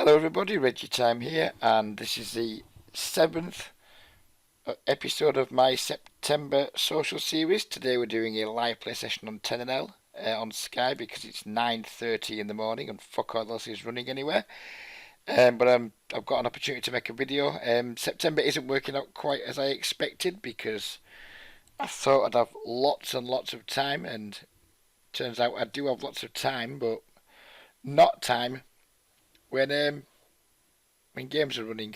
Hello everybody, Reggie Time here, and this is the 7th episode of my September social series. Today we're doing a live play session on 10NL on Sky because it's 9:30 in the morning and fuck all else is running anywhere. But I've got an opportunity to make a video. September isn't working out quite as I expected because I thought I'd have lots and lots of time, and turns out I do have lots of time, but not time when games are running.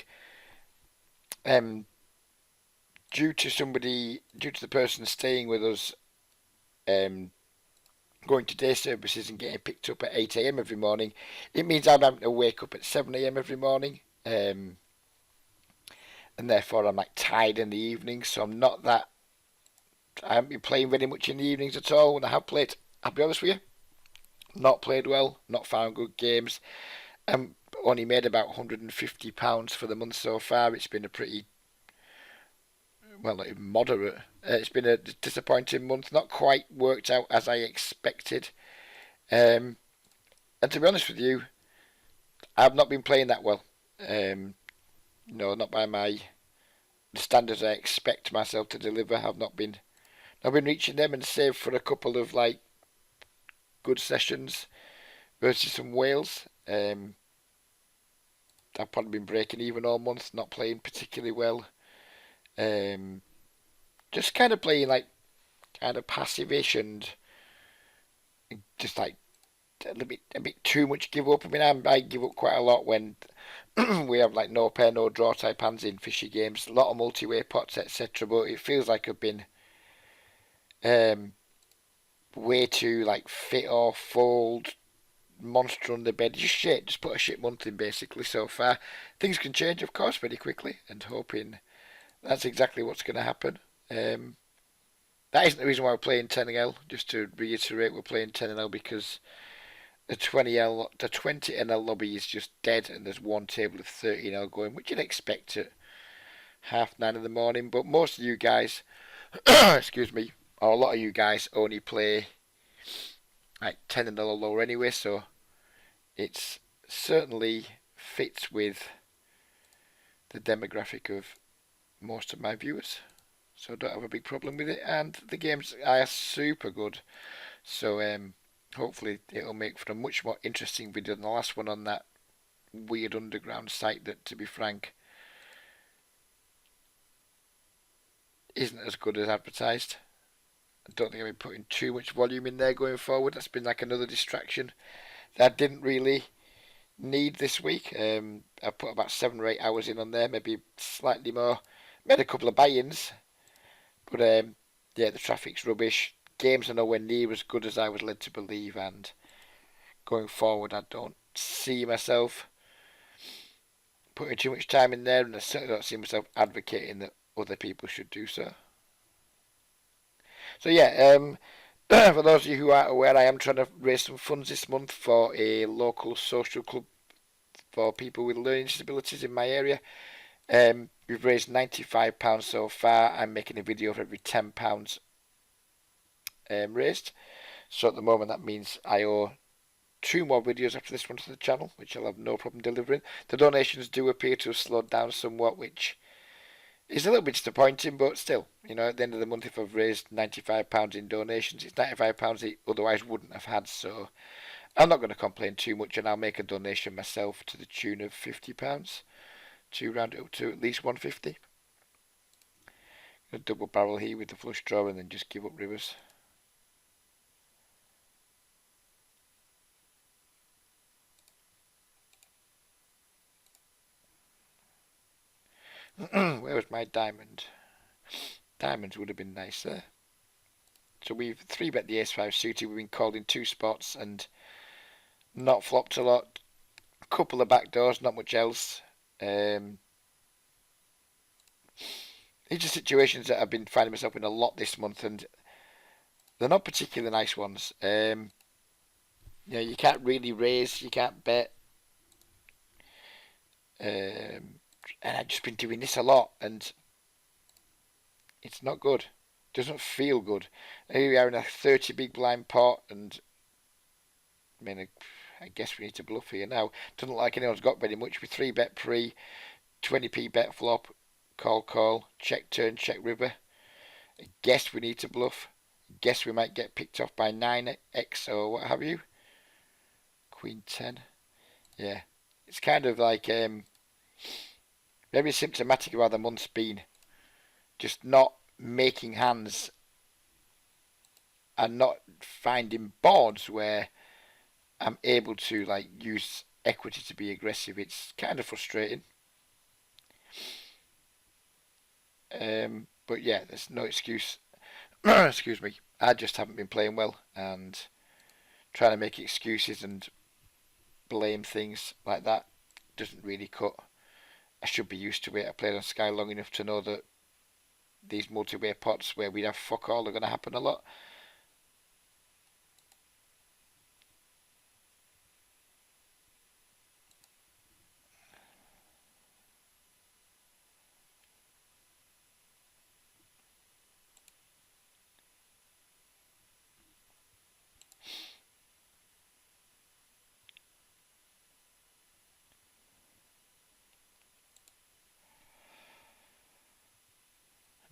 Um, due to the person staying with us, um, going to day services and getting picked up at 8 a.m. every morning, it means I'm having to wake up at 7 a.m. every morning, and therefore I'm like tired in the evening. So I haven't been playing very much in the evenings at all. When I have played, I'll be honest with you, not played well, not found good games. Only made about £150 for the month so far. It's been a pretty moderate. It's been a disappointing month. Not quite worked out as I expected. And to be honest with you, I've not been playing that well. No, not by the standards I expect myself to deliver. I've been reaching them, and save for a couple of like good sessions versus some Wales. I've probably been breaking even all month, not playing particularly well. Just kind of playing like kind of passive-ish and just like a bit too much give up. I mean, I give up quite a lot when we have like no pair, no draw type hands in fishy games, a lot of multi-way pots, etc. But it feels like I've been way too like fit or fold, monster under bed, just shit, just put a shit month in basically so far. Things can change, of course, very quickly, and hoping that's exactly what's going to happen. That isn't the reason why we're playing 10NL. Just to reiterate, we're playing 10NL because the 20NL lobby is just dead, and there's one table of 30NL going, which you'd expect at 9:30 in the morning. But most of you guys, excuse me, or a lot of you guys only play like 10NL or lower anyway, so it's certainly fits with the demographic of most of my viewers. So I don't have a big problem with it, and the games are super good. So hopefully it'll make for a much more interesting video than the last one on that weird underground site that, to be frank, isn't as good as advertised. I don't think I've been putting too much volume in there going forward. That's been like another distraction that I didn't really need this week. I put about 7 or 8 hours in on there, maybe slightly more. Made a couple of buy-ins, but yeah, the traffic's rubbish. Games are nowhere near as good as I was led to believe, and going forward, I don't see myself putting too much time in there, and I certainly don't see myself advocating that other people should do so. So yeah, for those of you who aren't aware, I am trying to raise some funds this month for a local social club for people with learning disabilities in my area. We've raised £95 so far. I'm making a video for every £10 raised. So at the moment that means I owe 2 more videos after this one to the channel, which I'll have no problem delivering. The donations do appear to have slowed down somewhat, which is a little bit disappointing, but still, at the end of the month, if I've raised £95 in donations, it's £95 I otherwise wouldn't have had, so I'm not going to complain too much, and I'll make a donation myself to the tune of £50 to round it up to at least 150. A double barrel here with the flush draw and then just give up rivers. Where was my diamond? Diamonds would have been nice there. So we've 3-bet the ace-5 suited. We've been called in 2 spots and not flopped a lot. A couple of backdoors, not much else. These are situations that I've been finding myself in a lot this month, and they're not particularly nice ones. You can't really raise, you can't bet. And I've just been doing this a lot, and it's not good. It doesn't feel good. Here we are in a 30 big blind pot, and I mean, I guess we need to bluff here now. Doesn't look like anyone's got very much. We 3-bet pre, 20p bet flop, call, check turn, check river. I guess we need to bluff. I guess we might get picked off by 9x or what have you. Queen 10. Yeah. It's kind of like very symptomatic of how the month's been. Just not making hands and not finding boards where I'm able to like use equity to be aggressive. It's kind of frustrating. But yeah, there's no excuse. Excuse me. I just haven't been playing well, and trying to make excuses and blame things like that doesn't really cut. I should be used to it. I played on Sky long enough to know that these multi-way pots where we have fuck all are going to happen a lot.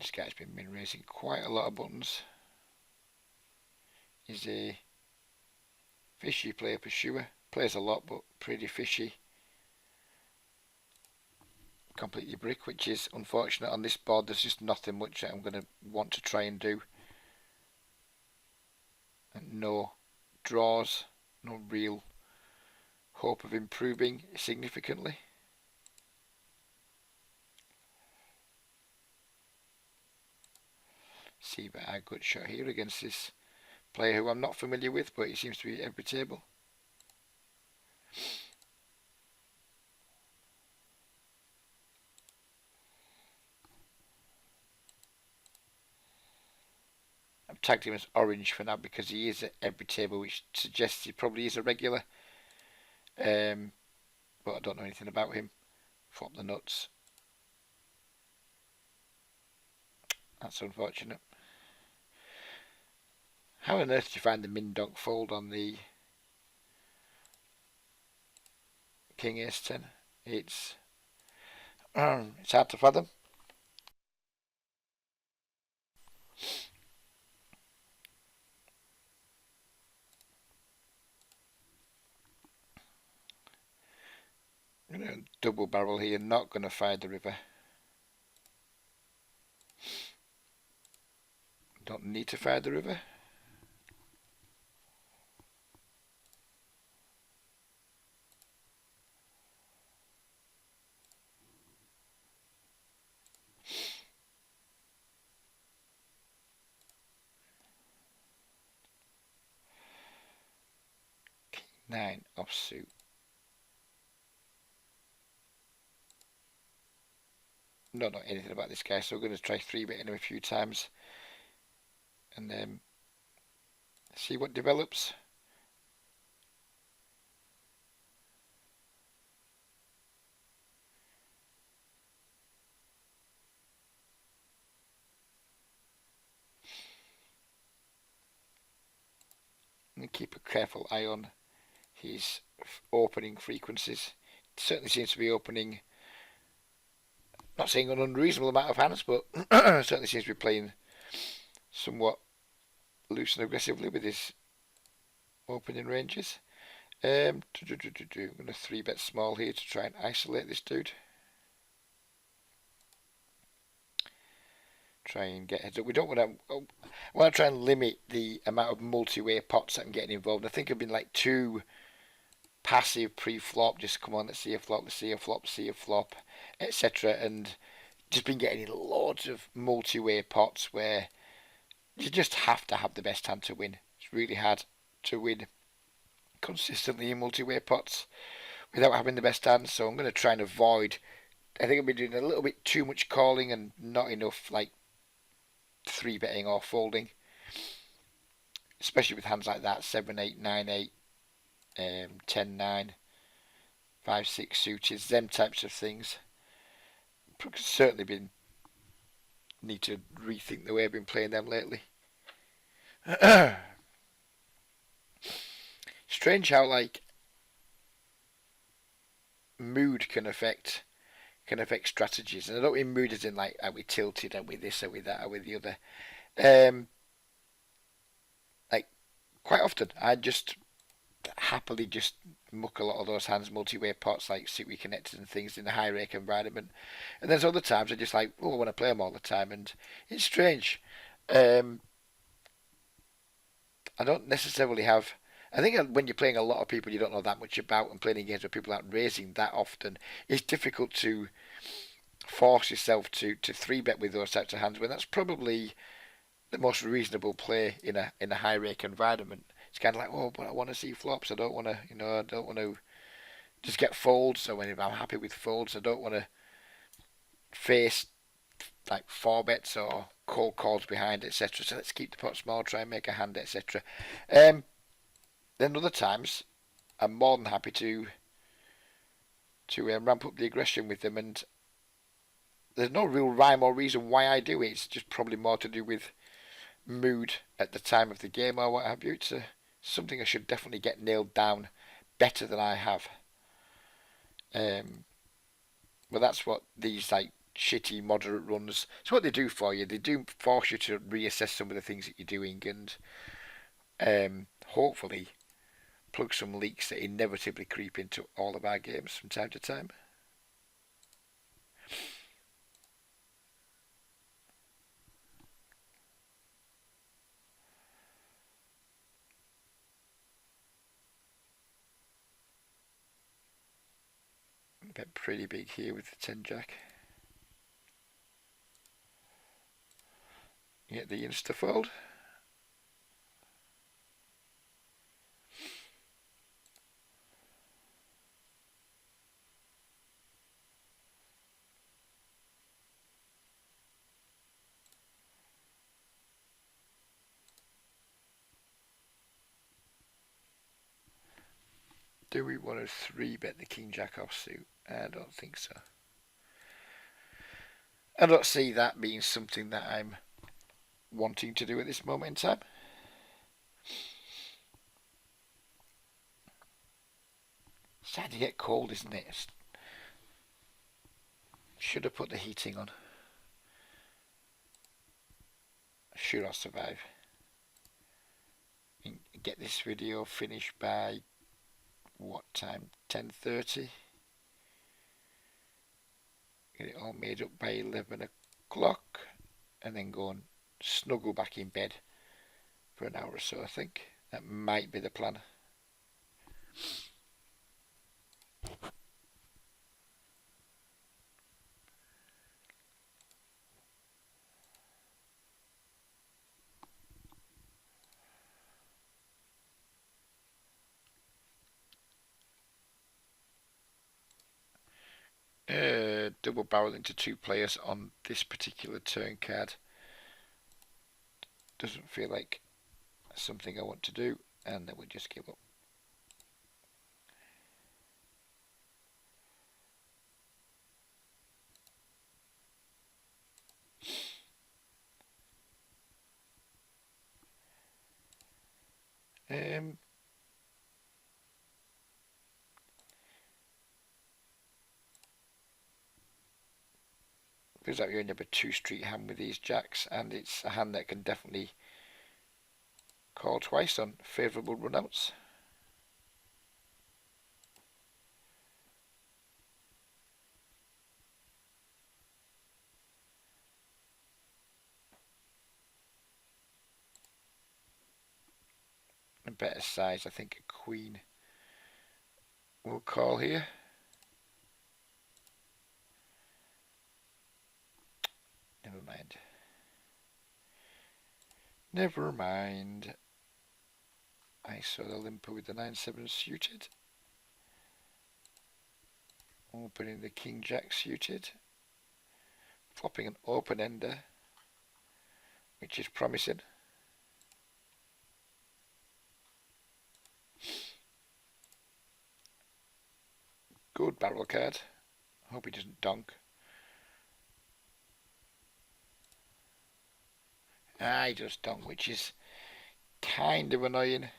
This guy's been min raising quite a lot of buttons. He's a fishy player pursuer. Plays a lot, but pretty fishy. Completely brick, which is unfortunate on this board. There's just nothing much that I'm going to want to try and do. And no draws, no real hope of improving significantly. See, but a good shot here against this player who I'm not familiar with, but he seems to be at every table. I've tagged him as orange for now because he is at every table, which suggests he probably is a regular. But I don't know anything about him. Flop the nuts. That's unfortunate. How on earth do you find the min donk fold on the King Ace 10? It's hard to fathom. I'm going to double barrel here, not going to fire the river. Don't need to fire the river. King 9 offsuit. Don't know anything about this guy, so we're going to try 3-betting him a few times and see what develops. And keep a careful eye on his opening frequencies. It certainly seems to be opening, not saying an unreasonable amount of hands, but certainly seems to be playing somewhat loose and aggressively with his opening ranges. I'm going to 3-bet small here to try and isolate this dude. Try and get heads up. We don't want to. I want to try and limit the amount of multi-way pots that I'm getting involved. I think I've been like too passive pre-flop. Just come on, let's see a flop, let's see a flop, let's see a flop, etc. And just been getting in loads of multi-way pots where you just have to have the best hand to win. It's really hard to win consistently in multi-way pots without having the best hand. So I'm going to try and avoid. I think I've been doing a little bit too much calling and not enough like 3-betting or folding, especially with hands like that 7-8, 9-8, 10-9, 5-6 suited, them types of things. Certainly been need to rethink the way I've been playing them lately. Strange how like mood can affect strategies, and I don't mean mood as in like are we tilted, are we this, are we that, are we the other. Um, like quite often, I just happily just muck a lot of those hands multi-way pots like City connected and things in a high rake environment, and there's other times I just like I want to play them all the time, and it's strange. Um, I don't necessarily have. I think when you're playing a lot of people you don't know that much about and playing games where people aren't raising that often, it's difficult to force yourself to three bet with those types of hands when that's probably the most reasonable play in a high rake environment. It's kind of like, oh, but I want to see flops. I don't want to, I don't want to just get folds. So when I'm happy with folds, I don't want to face like four bets or cold calls behind, etc. So let's keep the pot small, try and make a hand, etc. Then other times, I'm more than happy to ramp up the aggression with them, and there's no real rhyme or reason why I do it. It's just probably more to do with mood at the time of the game or what have you. It's something I should definitely get nailed down better than I have. Um, but that's what these like shitty moderate runs. It's what they do for you. They do force you to reassess some of the things that you're doing and hopefully plug some leaks that inevitably creep into all of our games from time to time. Bet pretty big here with the 10 jack. You get the insta fold. Do we want to 3-bet the king jack offsuit? I don't think so. I don't see that being something that I'm wanting to do at this moment in time. It's starting to get cold, isn't it? Should have put the heating on. Should I survive? And get this video finished by what time? 10:30. Get it all made up by 11 o'clock, and then go and snuggle back in bed for an hour or so. I think that might be the plan. Double barrel into two players on this particular turn card doesn't feel like something I want to do, and then we just give up. Feels like you end up a two-street hand with these jacks, and it's a hand that can definitely call twice on favourable runouts. A better size, I think a queen will call here. Never mind. Never mind. I saw the limper with the 9-7 suited. Opening the king jack suited. Flopping an open ender, which is promising. Good barrel card. Hope he doesn't donk. He does donk, which is kind of annoying.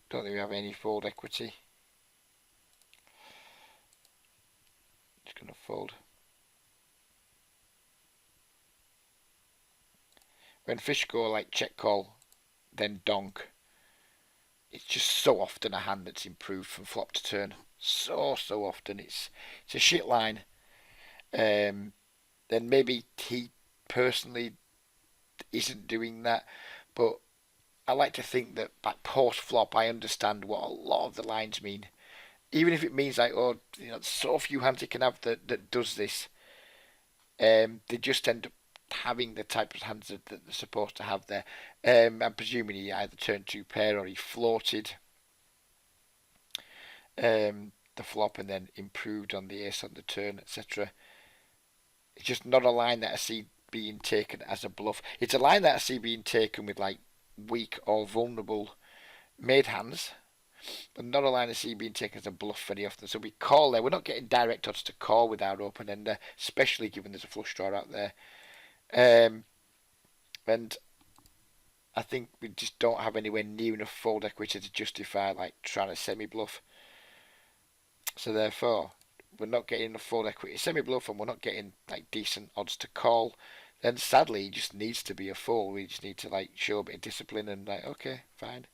Don't think we have any fold equity. going to fold. When fish go like check call, then donk, it's just so often a hand that's improved from flop to turn. So often. It's a shit line. Then maybe he personally isn't doing that, but I like to think that like post flop, I understand what a lot of the lines mean. Even if it means like, oh, so few hands he can have that does this. They just end up having the type of hands that they're supposed to have there. I'm presuming he either turned two pair or he floated the flop and then improved on the ace on the turn, etc. It's just not a line that I see being taken as a bluff. It's a line that I see being taken with like weak or vulnerable made hands, but not a line I see being taken as a bluff very often. So we call there. We're not getting direct odds to call with our open ender, especially given there's a flush draw out there. And I think we just don't have anywhere near enough fold equity to justify like trying to semi bluff. So therefore, we're not getting enough fold equity semi bluff, and we're not getting like decent odds to call. Then sadly, he just needs to be a fold. We just need to like show a bit of discipline and like, okay, fine,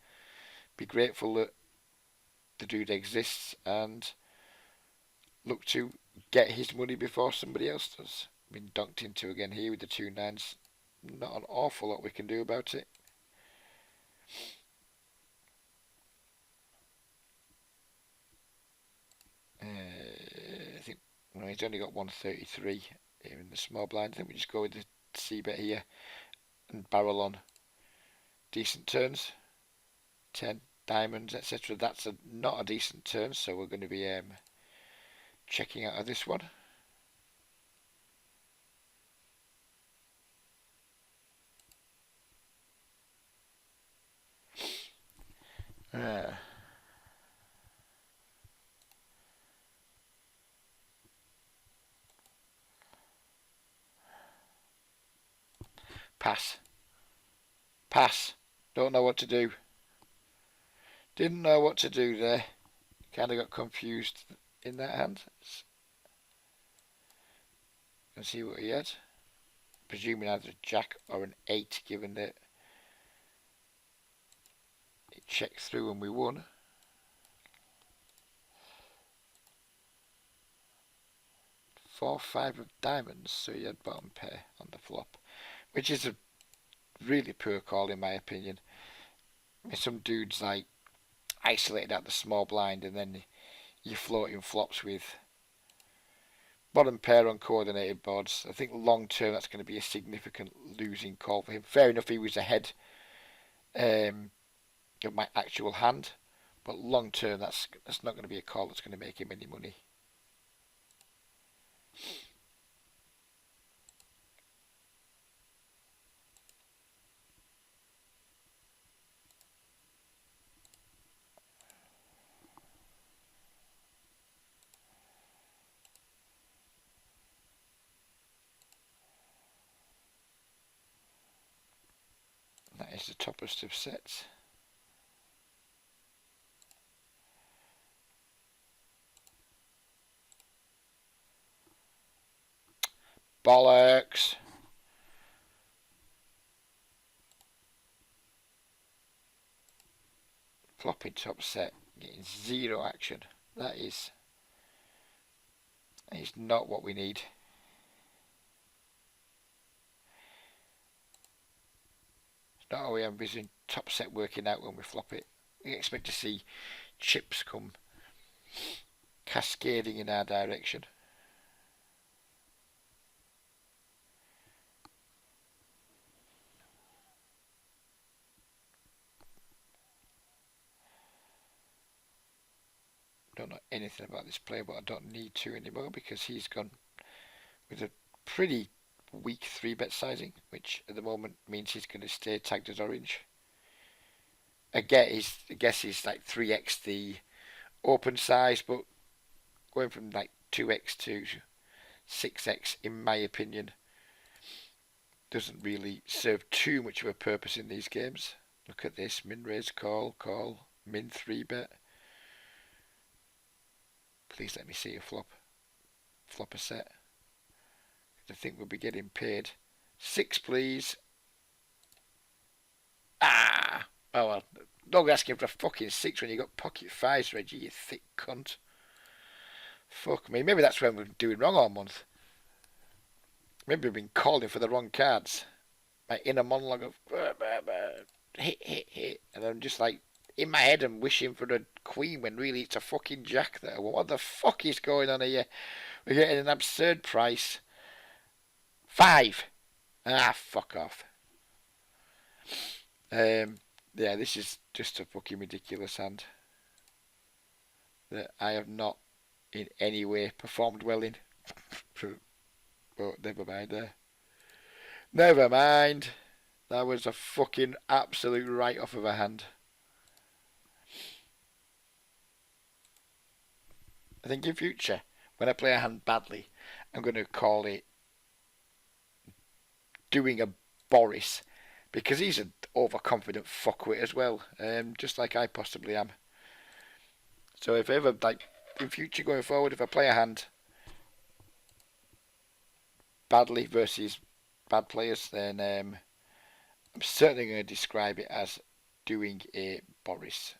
be grateful that the dude exists and look to get his money before somebody else does. Been dunked into again here with the 2 9s. Not an awful lot we can do about it. I think he's only got 133 here in the small blind. I think we just go with the C bet here and barrel on decent turns. 10 diamonds, etc. That's not a decent turn, so we're going to be checking out of this one. Uh, pass. Pass. Don't know what to do. Didn't know what to do there. Kind of got confused in that hand. Let's see what he had. Presuming either a jack or an 8, given that it checked through and we won. 4 5 of diamonds, so he had bottom pair on the flop, which is a really poor call in my opinion. I mean, some dudes like isolated out the small blind and then you're floating flops with bottom pair on coordinated boards. I think long term that's going to be a significant losing call for him. Fair enough, he was ahead of my actual hand, but long term that's not going to be a call that's going to make him any money. That is the toppest of sets. Bollocks. Flopping top set, getting 0 action. That is not what we need. It's not how we envision top set working out when we flop it. We expect to see chips come cascading in our direction. Don't know anything about this player, but I don't need to anymore because he's gone with a pretty weak 3-bet sizing, which at the moment means he's going to stay tagged as orange. I guess he's like 3x the open size, but going from like 2x to 6x, in my opinion, doesn't really serve too much of a purpose in these games. Look at this, min raise, call, min 3-bet. Please let me see a flop. flop a set. I think we'll be getting paid. 6, please. Ah! Oh well. Don't ask him for a fucking 6 when you got pocket 5s, Reggie, you thick cunt. Fuck me. Maybe that's when we're doing wrong all month. Maybe we've been calling for the wrong cards. My inner monologue of hit. And I'm just like, in my head, I'm wishing for a queen when really it's a fucking jack there. Well, what the fuck is going on here? We're getting an absurd price. 5. Ah, fuck off. Yeah, this is just a fucking ridiculous hand that I have not in any way performed well in. But never mind there. Never mind. That was a fucking absolute write-off of a hand. I think in future, when I play a hand badly, I'm going to call it doing a Boris, because he's an overconfident fuckwit as well, just like I possibly am. So if ever, like, in future going forward, if I play a hand badly versus bad players, then I'm certainly going to describe it as doing a Boris.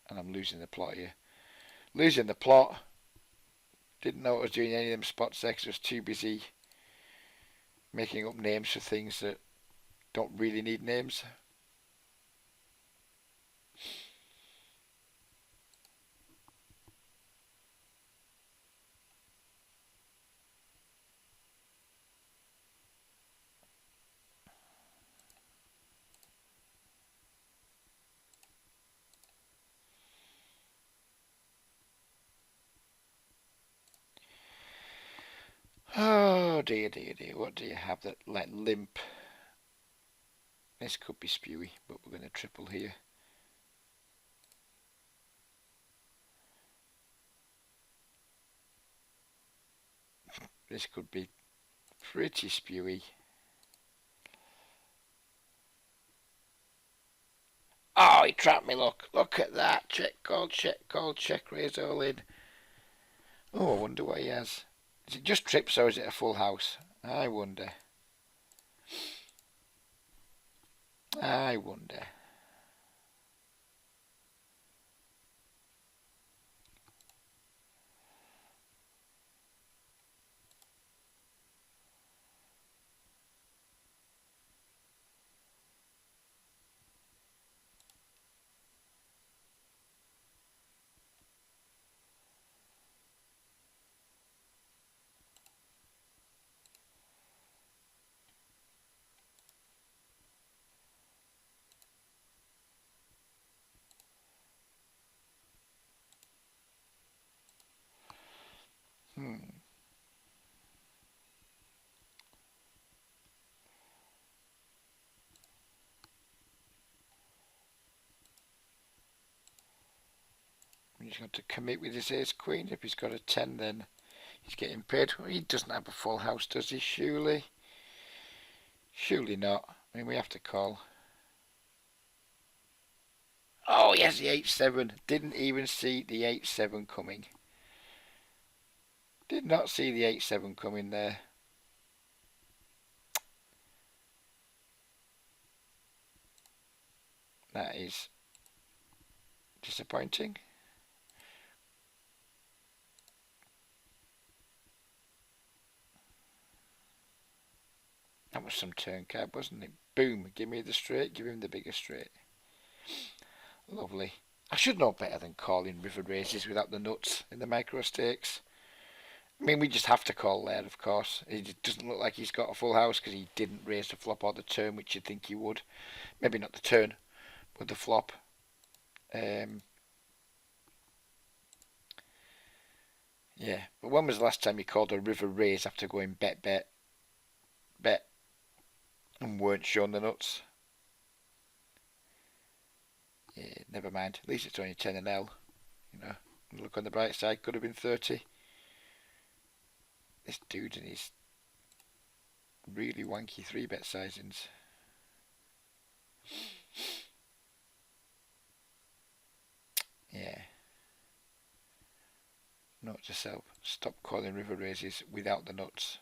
And I'm losing the plot here. Losing the plot. Didn't know I was doing any of them spots there because I was too busy making up names for things that don't really need names. Oh dear. What do you have that let limp? This could be spewy, but we're going to triple here. This could be pretty spewy. Oh, he trapped me, look. Look at that. Check, check, raise all in. Oh, I wonder what he has. Is it just trips or is it a full house? I wonder. I wonder. Hmm. He's got to commit with his ace queen. If he's got a 10, then he's getting paid. Well, he doesn't have a full house, does he? Surely. Surely not. I mean, we have to call. Oh, yes, the 8-7. Didn't even see the 8-7 coming. Did not see the 8-7 coming there. That is disappointing. That was some turn card, wasn't it? Boom, give me the straight, give him the bigger straight. Lovely. I should know better than calling river raises without the nuts in the micro stakes. I mean, we just have to call there, of course. It doesn't look like he's got a full house because he didn't raise the flop or the turn, which you'd think he would. Maybe not the turn, but the flop. Yeah, but when was the last time you called a river raise after going bet, and weren't shown the nuts? Yeah, never mind. At least it's only 10 and L. You know, look on the bright side, could have been 30. This dude and his really wanky 3-bet sizings. Yeah. Note to self, stop calling river races without the nuts.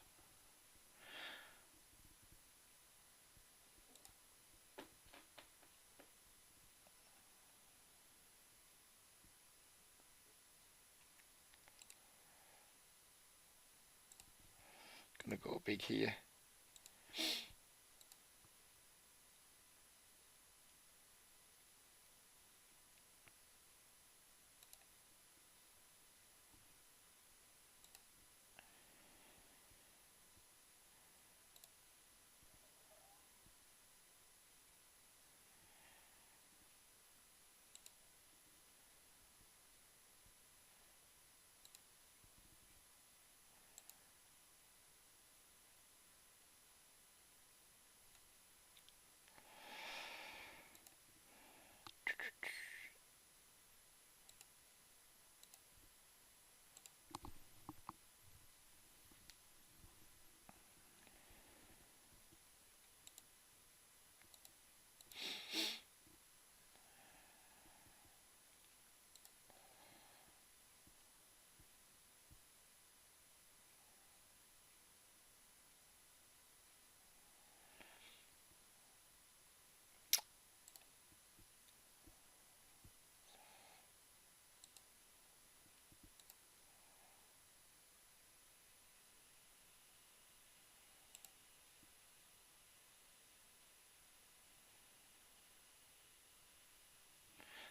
Gonna go big here.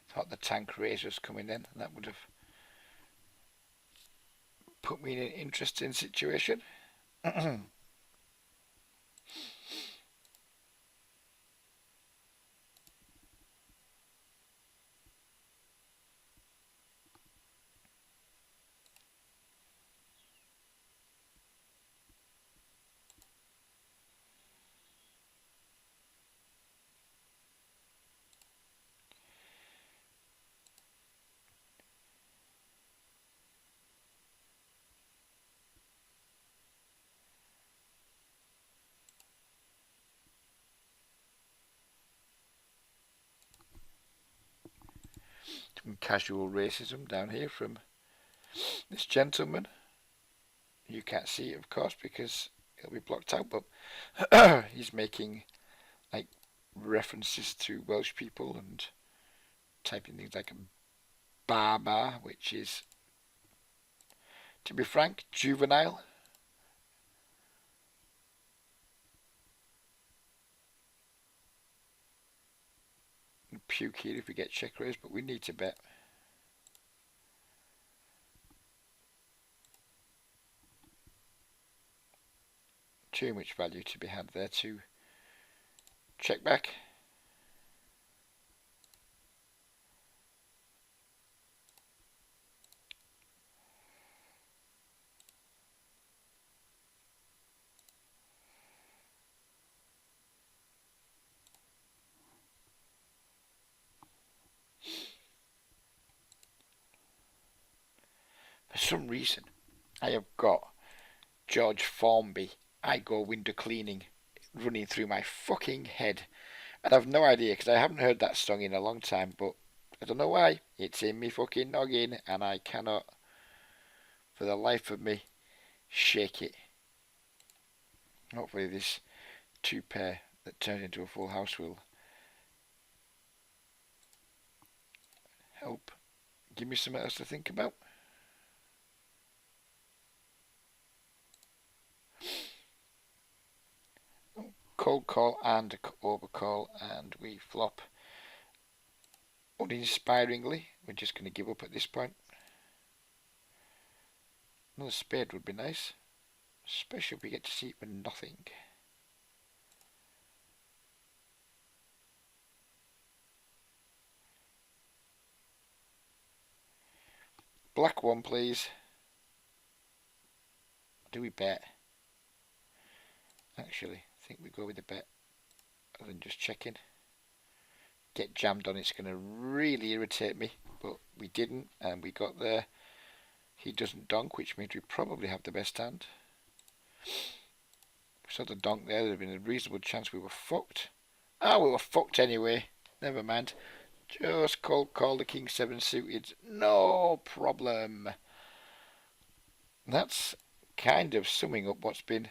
Thought the tank race was coming in, and that would have put me in an interesting situation. Some casual racism down here from this gentleman. You can't see it, of course, because it'll be blocked out, but he's making like references to Welsh people and typing things like barbar, which is, to be frank, juvenile. And puke here if we get check raise, but we need to bet. Too much value to be had there to check back. For some reason, I have got George Formby, I Go Window Cleaning, running through my fucking head. And I've no idea because I haven't heard that song in a long time, but I don't know why. It's in me fucking noggin and I cannot, for the life of me, shake it. Hopefully this two pair that turns into a full house will help give me something else to think about. Cold call and overcall, and we flop uninspiringly. We're just going to give up at this point. Another spade would be nice, especially if we get to see it for nothing. Black one, please. Do we bet? Actually, I think we go with the bet other than just checking. Get jammed on, it's going to really irritate me, but we didn't, and we got there. He doesn't donk, which means we probably have the best hand. If we saw the donk there, there'd have been a reasonable chance we were fucked. Ah, we were fucked anyway. Never mind. Just call the King 7 suited. No problem. That's kind of summing up what's been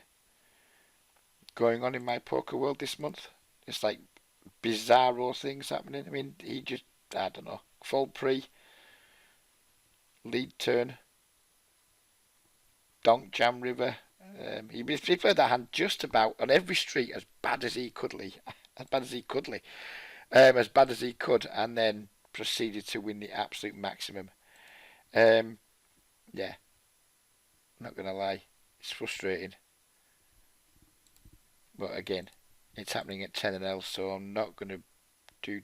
going on in my poker world this month. It's like bizarro things happening. I mean, he just, I don't know, fold pre, lead turn, donk jam river. He played that hand just about on every street as bad as he could, as bad as he could, as bad as he could, and then proceeded to win the absolute maximum. Um, yeah, not gonna lie, it's frustrating, but again, it's happening at 10 and L, so I'm not gonna do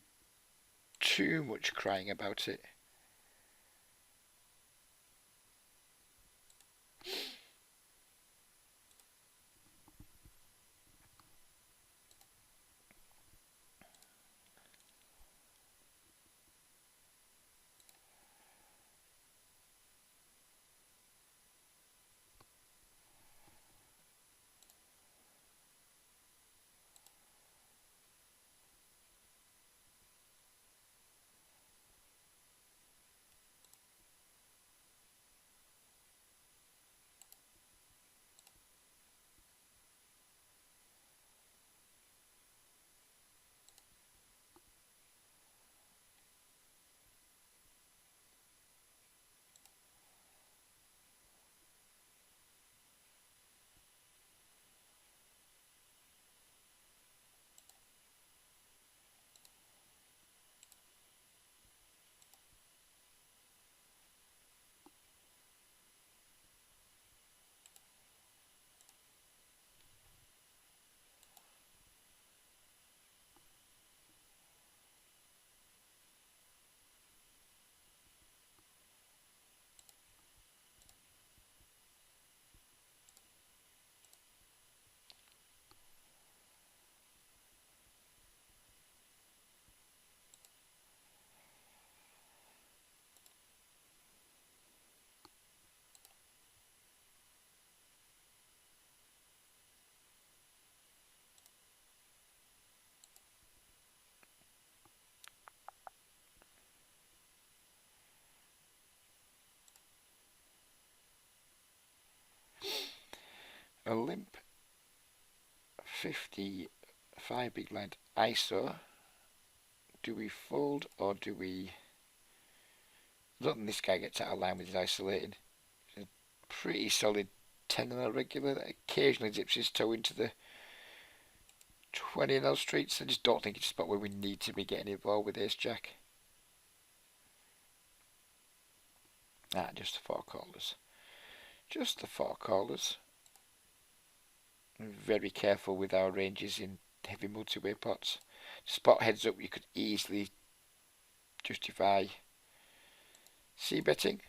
too much crying about it. A limp 55 big blind ISO. Do we fold or do we? I don't think this guy gets out of line with his isolating. He's a pretty solid 10 and a regular that occasionally dips his toe into the 20 and L streets. I just don't think it's a spot where we need to be getting involved with Ace Jack. Just the four callers. Just the four callers. Very careful with our ranges in heavy multi-way pots. Spot heads up, you could easily justify c-betting.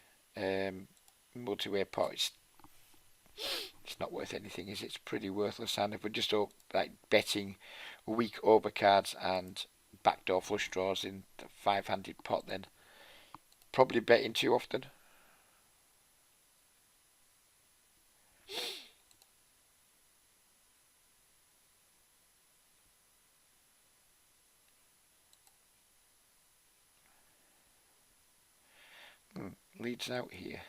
Multi-way pot, it's not worth anything, is it? It's pretty worthless. And if we're just like betting weak overcards and backdoor flush draws in the five-handed pot, then probably betting too often. Leads out here.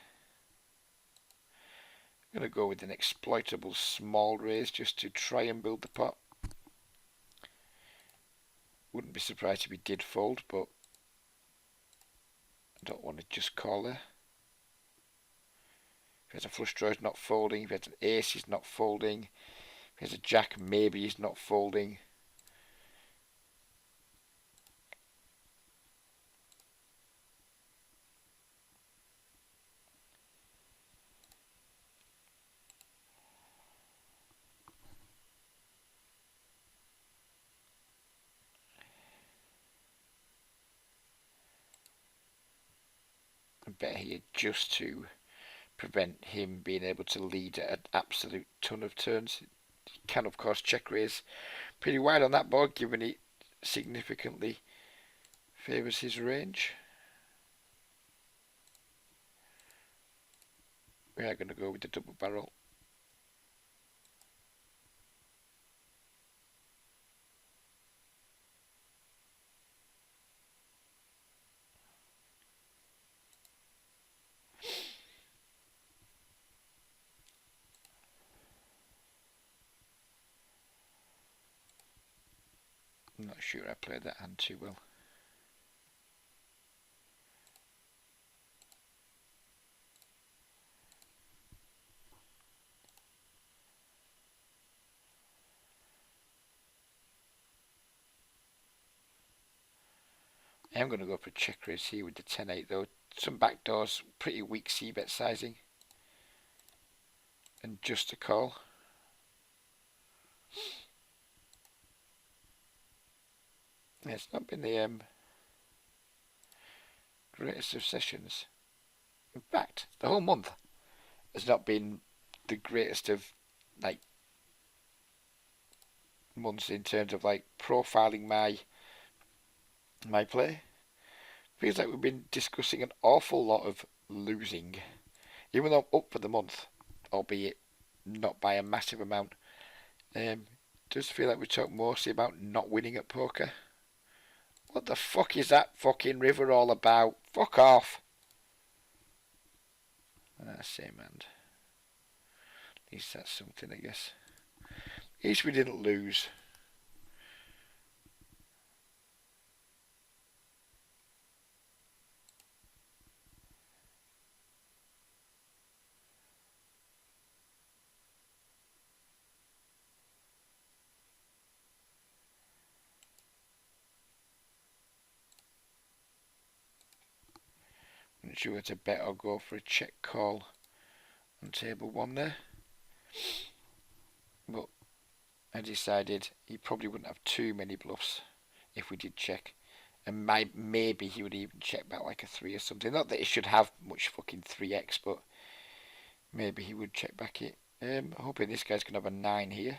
I'm going to go with an exploitable small raise just to try and build the pot. Wouldn't be surprised if he did fold, but I don't want to just call there. If he has a flush draw, he's not folding. If he has an ace, he's not folding. If he has a jack, maybe he's not folding. I bet here just to prevent him being able to lead at an absolute ton of turns. He can, of course, check raise pretty wide on that board, given it significantly favours his range. We are going to go with the double barrel. Not sure I played that hand too well. I'm going to go for check raise here with the 10-8 though. Some backdoors, pretty weak c-bet sizing. And just a call. Yeah, it's not been the greatest of sessions. In fact, the whole month has not been the greatest of like months in terms of like profiling my play. Feels like we've been discussing an awful lot of losing, even though I'm up for the month, albeit not by a massive amount. Does feel like we talk mostly about not winning at poker. What the fuck is that fucking river all about? Fuck off. Same hand. At least that's something, I guess. At least we didn't lose. I'm not sure whether to bet or go for a check call on table 1 there. But I decided he probably wouldn't have too many bluffs if we did check. And maybe he would even check back like a 3 or something. Not that he should have much fucking 3x, but maybe he would check back it. Hoping this guy's going to have a 9 here.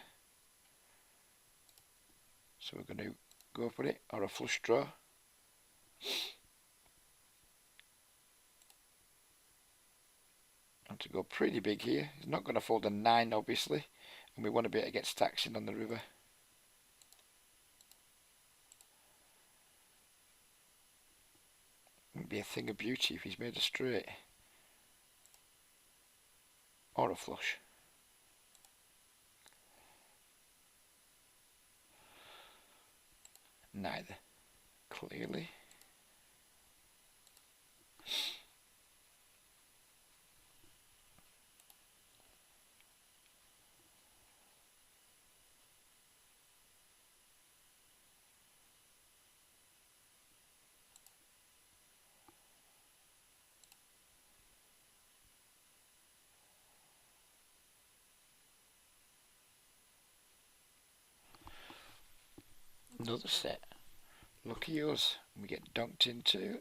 So we're going to go for it, or a flush draw. And to go pretty big here. He's not going to fold a 9 obviously. And we want to be able to get stacks in on the river. Wouldn't be a thing of beauty if he's made a straight. Or a flush. Neither. Clearly. Another set. Lucky us. We get dunked into.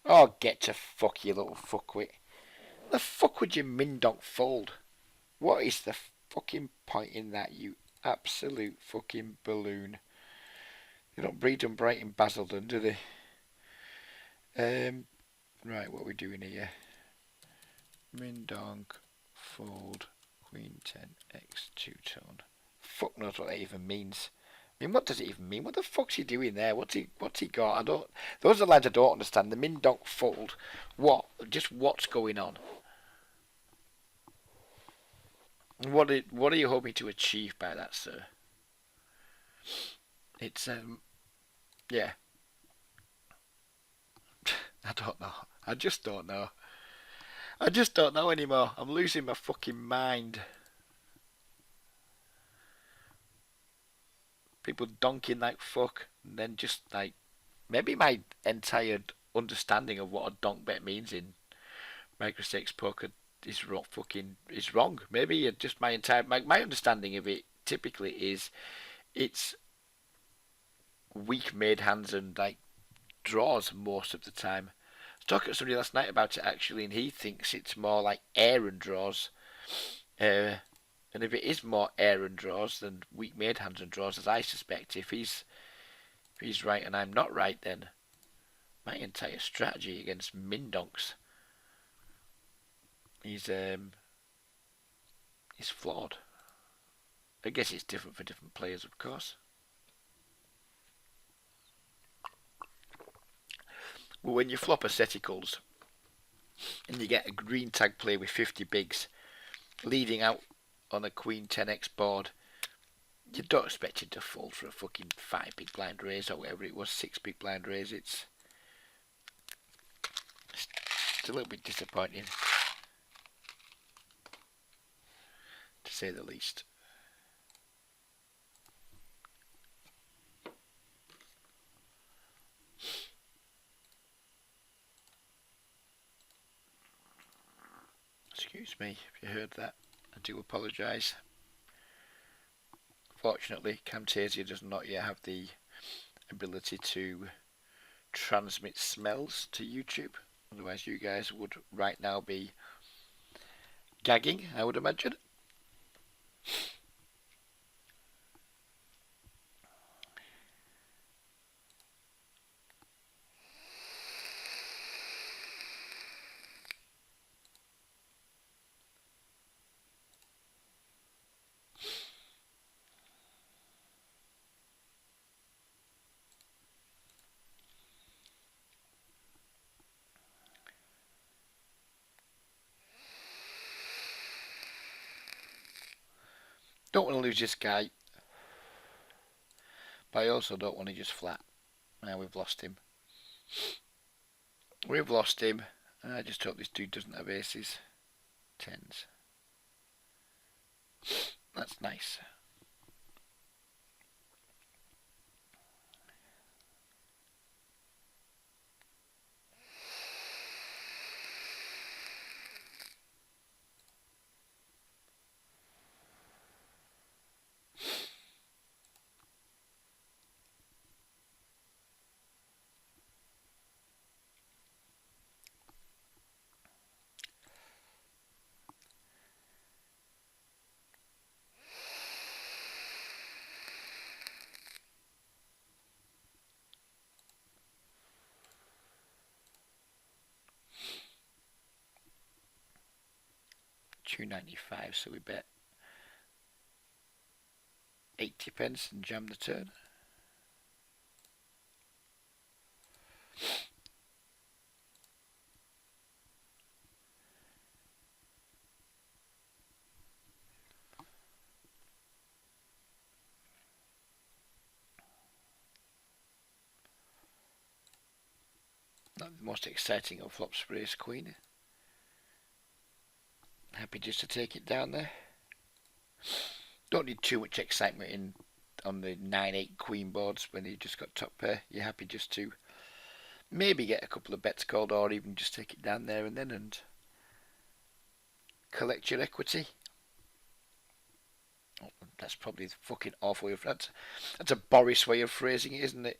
Oh, get to fuck, you little fuckwit. The fuck would you min-donk fold? What is the fucking point in that, you absolute fucking balloon? They don't breed them bright in Basildon, do they? Right, what are we doing here? Min-donk, fold, queen 10, x, two-tone. Fuck knows what that even means. I mean, what does it even mean? What the fuck's he doing there? What's he got? I don't. Those are the lines I don't understand. The min-donk fold. What? Just what's going on? What are you hoping to achieve by that, sir? It's yeah. I don't know. I just don't know. I just don't know anymore. I'm losing my fucking mind. People donking like fuck, and then just like maybe my entire understanding of what a donk bet means in micro-stakes poker is wrong. Maybe just my understanding of it typically is it's weak made hands and like draws most of the time. I was talking to somebody last night about it actually, and he thinks it's more like air and draws. And if it is more air and draws than weak made hands and draws, as I suspect, if he's right and I'm not right, then my entire strategy against min donks is flawed. I guess it's different for different players, of course. But when you flop a seticles and you get a green tag play with 50 bigs, leading out on a Queen 10x board, you don't expect it to fold for a fucking 5 big blind raise or whatever it was, 6 big blind raise. It's a little bit disappointing, to say the least. Excuse me if you heard that. I do apologise. Fortunately, Camtasia does not yet have the ability to transmit smells to YouTube. Otherwise, you guys would right now be gagging, I would imagine. Don't want to lose this guy, but I also don't want to just flat. Now we've lost him. We've lost him. I just hope this dude doesn't have aces. Tens. That's nice. £2.95, so we bet 80 pence and jam the turn. Not the most exciting of flops for ace queen. Happy just to take it down there. Don't need too much excitement in on the 9-8 queen boards when you just got top pair. You're happy just to maybe get a couple of bets called, or even just take it down there and then and collect your equity. Oh, that's probably the fucking awful way of that's a Boris way of phrasing it, isn't it?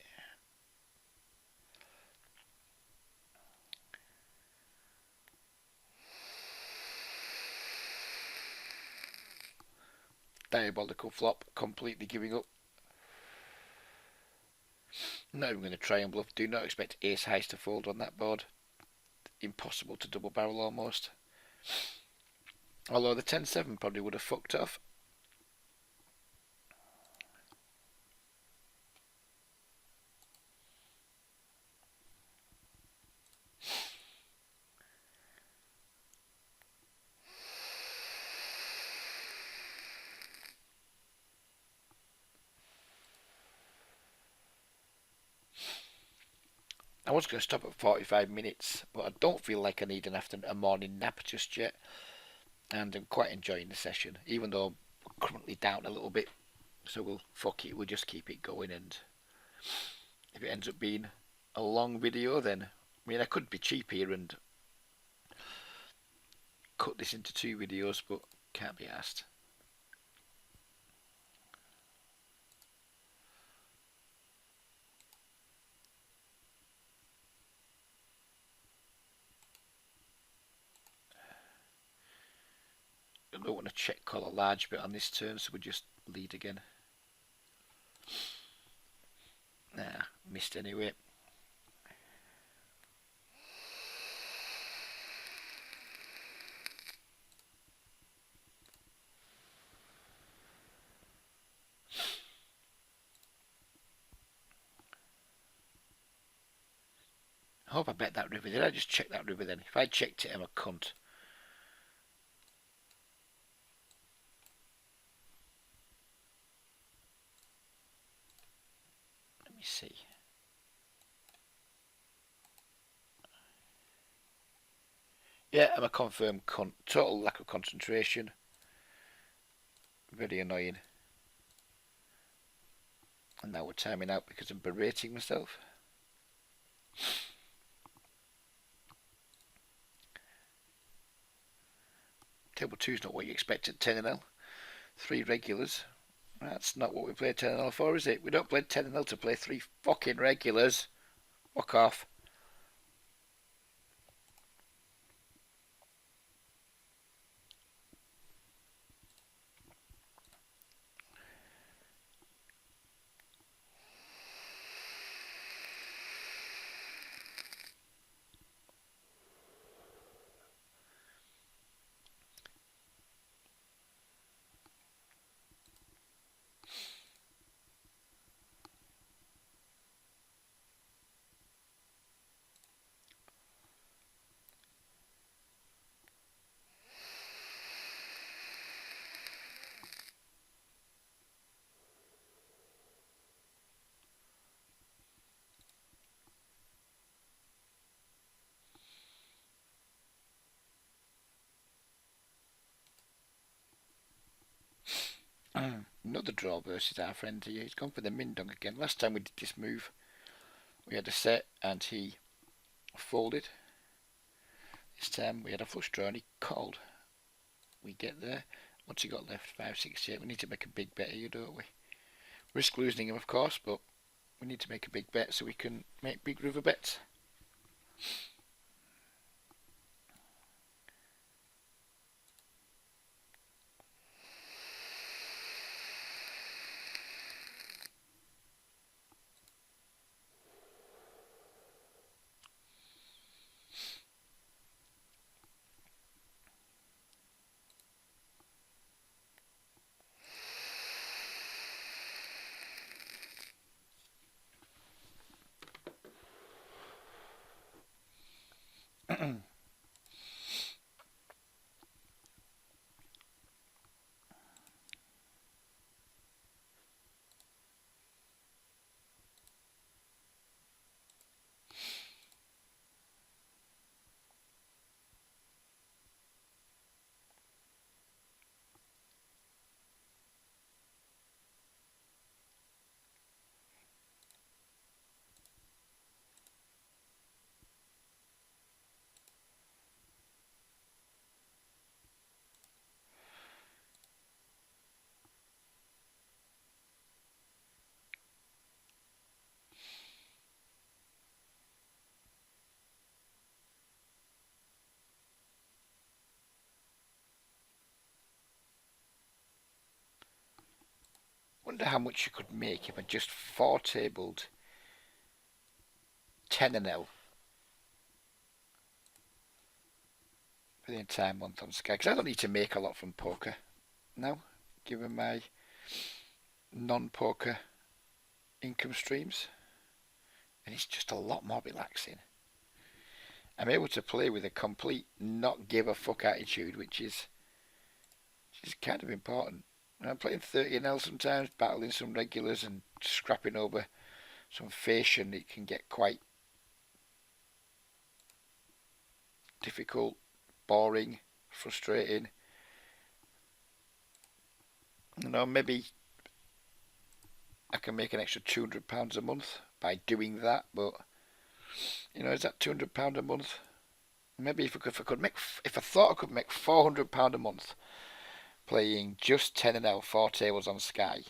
Diabolical flop, completely giving up. Not even going to try and bluff. Do not expect ace highs to fold on that board. Impossible to double barrel almost. Although the 10-7 probably would have fucked off. I was going to stop at 45 minutes, but I don't feel like I need a morning nap just yet. And I'm quite enjoying the session, even though I'm currently down a little bit. So we'll just keep it going, and if it ends up being a long video, then I mean I could be cheap here and cut this into 2 videos, but can't be asked. I don't want to check call a large bit on this turn, so we just lead again. Nah, missed anyway. I hope I bet that river. Did I just check that river then? If I checked it, I'm a cunt. me see. Yeah, I'm a confirmed cunt. Total lack of concentration. Very annoying. And now we're timing out because I'm berating myself. Table 2's not what you expect at 10-0. 3 regulars. That's not what we play 10-0 for, is it? We don't play 10-0 to play 3 fucking regulars. Fuck off. Another draw versus our friend here. He's gone for the Mindong again. Last time we did this move, we had a set and he folded. This time we had a flush draw and he called. We get there. What's he got left? 568. We need to make a big bet here, don't we? Risk losing him, of course, but we need to make a big bet so we can make big river bets. Wonder how much you could make if I just 4-tabled 10-0 for the entire month on Sky. Because I don't need to make a lot from poker now, given my non-poker income streams. And it's just a lot more relaxing. I'm able to play with a complete not give a fuck attitude, which is kind of important. And I'm playing 30-0 sometimes, battling some regulars and scrapping over some fish, and it can get quite difficult, boring, frustrating. You know, maybe I can make an extra £200 a month by doing that, but you know, is that £200 a month? Maybe if I thought I could make £400 a month playing just 10-0 4 tables on Sky,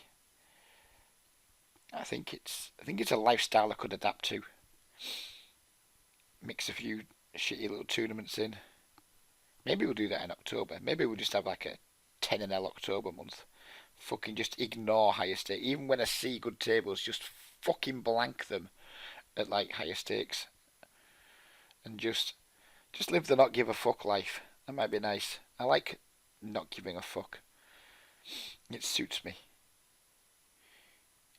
I think it's a lifestyle I could adapt to. Mix a few shitty little tournaments in. Maybe we'll do that in October. Maybe we'll just have like a 10-0 October month. Fucking just ignore higher stakes. Even when I see good tables, just fucking blank them at like higher stakes. And just live the not give a fuck life. That might be nice. I like not giving a fuck. It suits me.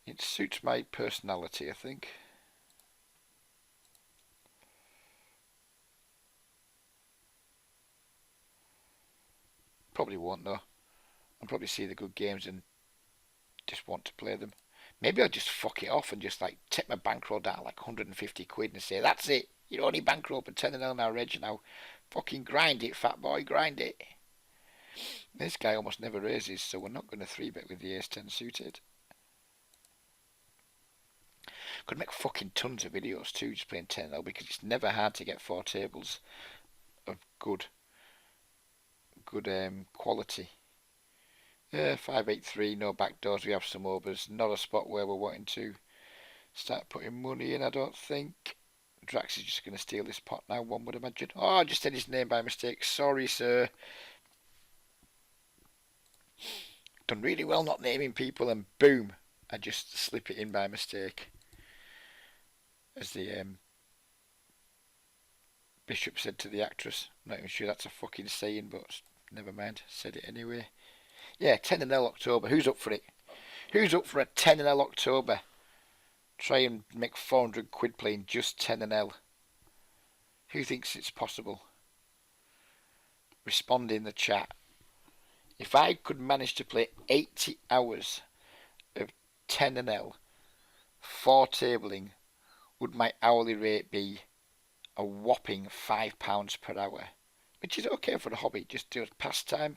It suits my personality, I think. Probably won't though. I'll probably see the good games and just want to play them. Maybe I'll just fuck it off and just like take my bankroll down like 150 quid and say, that's it. You're only bankroll for 10 and L now, Reg. Now fucking grind it, fat boy, grind it. This guy almost never raises, so we're not going to 3-bet with the ace-10 suited. Could make fucking tons of videos too, just playing 10L, because it's never hard to get 4 tables of good quality. 583, no backdoors, we have some overs. Not a spot where we're wanting to start putting money in, I don't think. Drax is just going to steal this pot now, one would imagine. Oh, I just said his name by mistake. Sorry, sir. Done really well not naming people, and boom, I just slip it in by mistake. As the Bishop said to the actress. I'm not even sure that's a fucking saying, but never mind. Said it anyway. Yeah, 10 and L October. Who's up for it? Who's up for a 10 and L October? Try and make 400 quid playing just 10 and L. Who thinks it's possible? Respond in the chat. If I could manage to play 80 hours of 10 and L, 4 tabling, would my hourly rate be a whopping £5 per hour? Which is okay for a hobby, just do a pastime.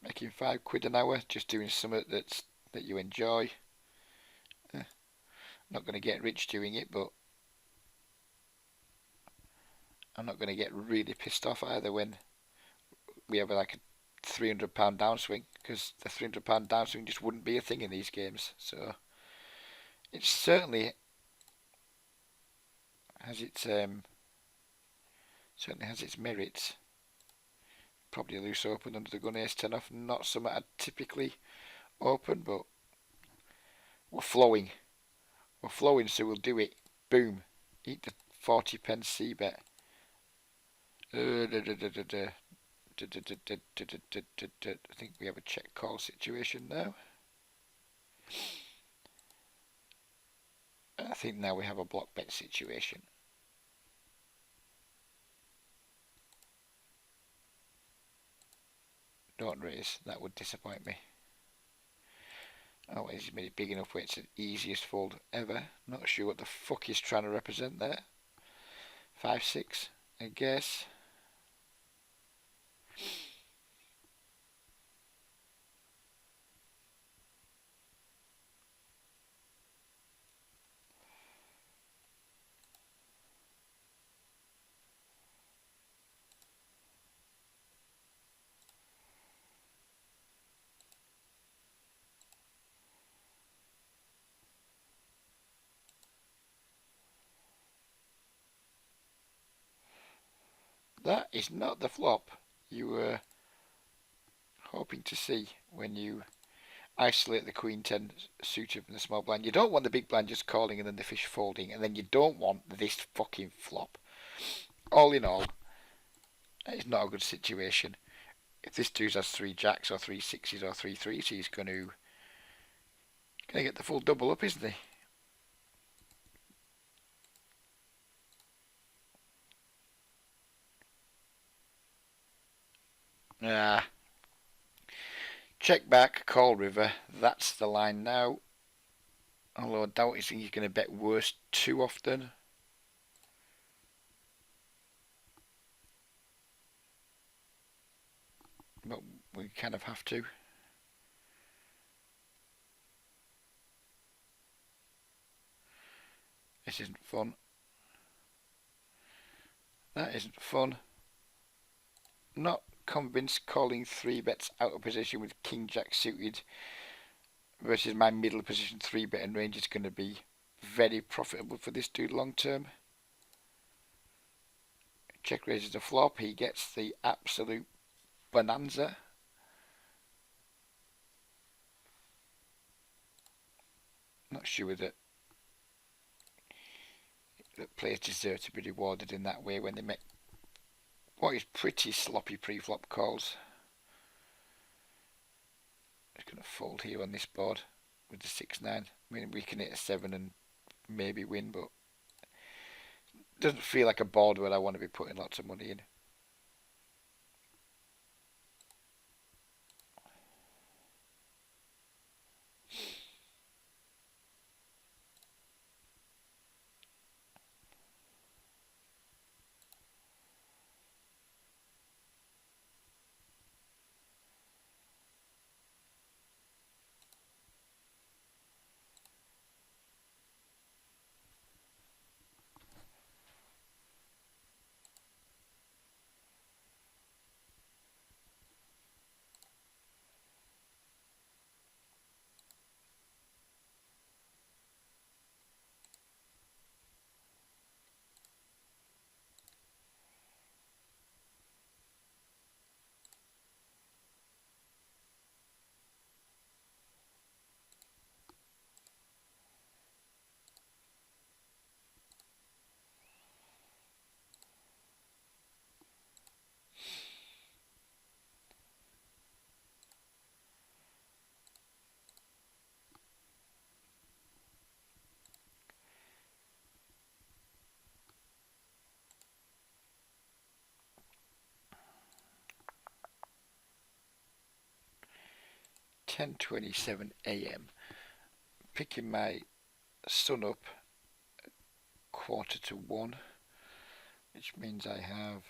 Making £5 an hour, just doing something that you enjoy. Not going to get rich doing it, but I'm not going to get really pissed off either when we have like a £300 downswing, because the £300 downswing just wouldn't be a thing in these games. So it certainly has its merits. Probably a loose open under the gun, ace 10 off. Not something I'd typically open, but we're flowing. We're flowing, so we'll do it. Boom. Eat the 40 pence c-bet. I think we have a check call situation now. I think now we have a block bet situation. Don't raise, that would disappoint me. Oh, he's made it big enough where it's the easiest fold ever. Not sure what the fuck he's trying to represent there. 5-6, I guess. That is not the flop you were hoping to see when you isolate the Queen 10 suited from the small blind. You don't want the big blind just calling and then the fish folding, and then you don't want this fucking flop. All in all, it's not a good situation. If this dude has 3 jacks or 3 sixes or 3 threes, he's going to get the full double up, isn't he? Ah. Check back, call river. That's the line now. Although I doubt he's going to bet worse too often. But we kind of have to. This isn't fun. That isn't fun. Not convinced calling 3 bets out of position with King Jack suited versus my middle position 3-bet and range is going to be very profitable for this dude long term. Check raises a flop. He gets the absolute bonanza. Not sure that players deserve to be rewarded in that way when they make what is pretty sloppy pre-flop calls. Just going to fold here on this board with the 6-9. I mean, we can hit a 7 and maybe win, but it doesn't feel like a board where I want to be putting lots of money in. 10:27 a.m. Picking my son up 1:45, which means I have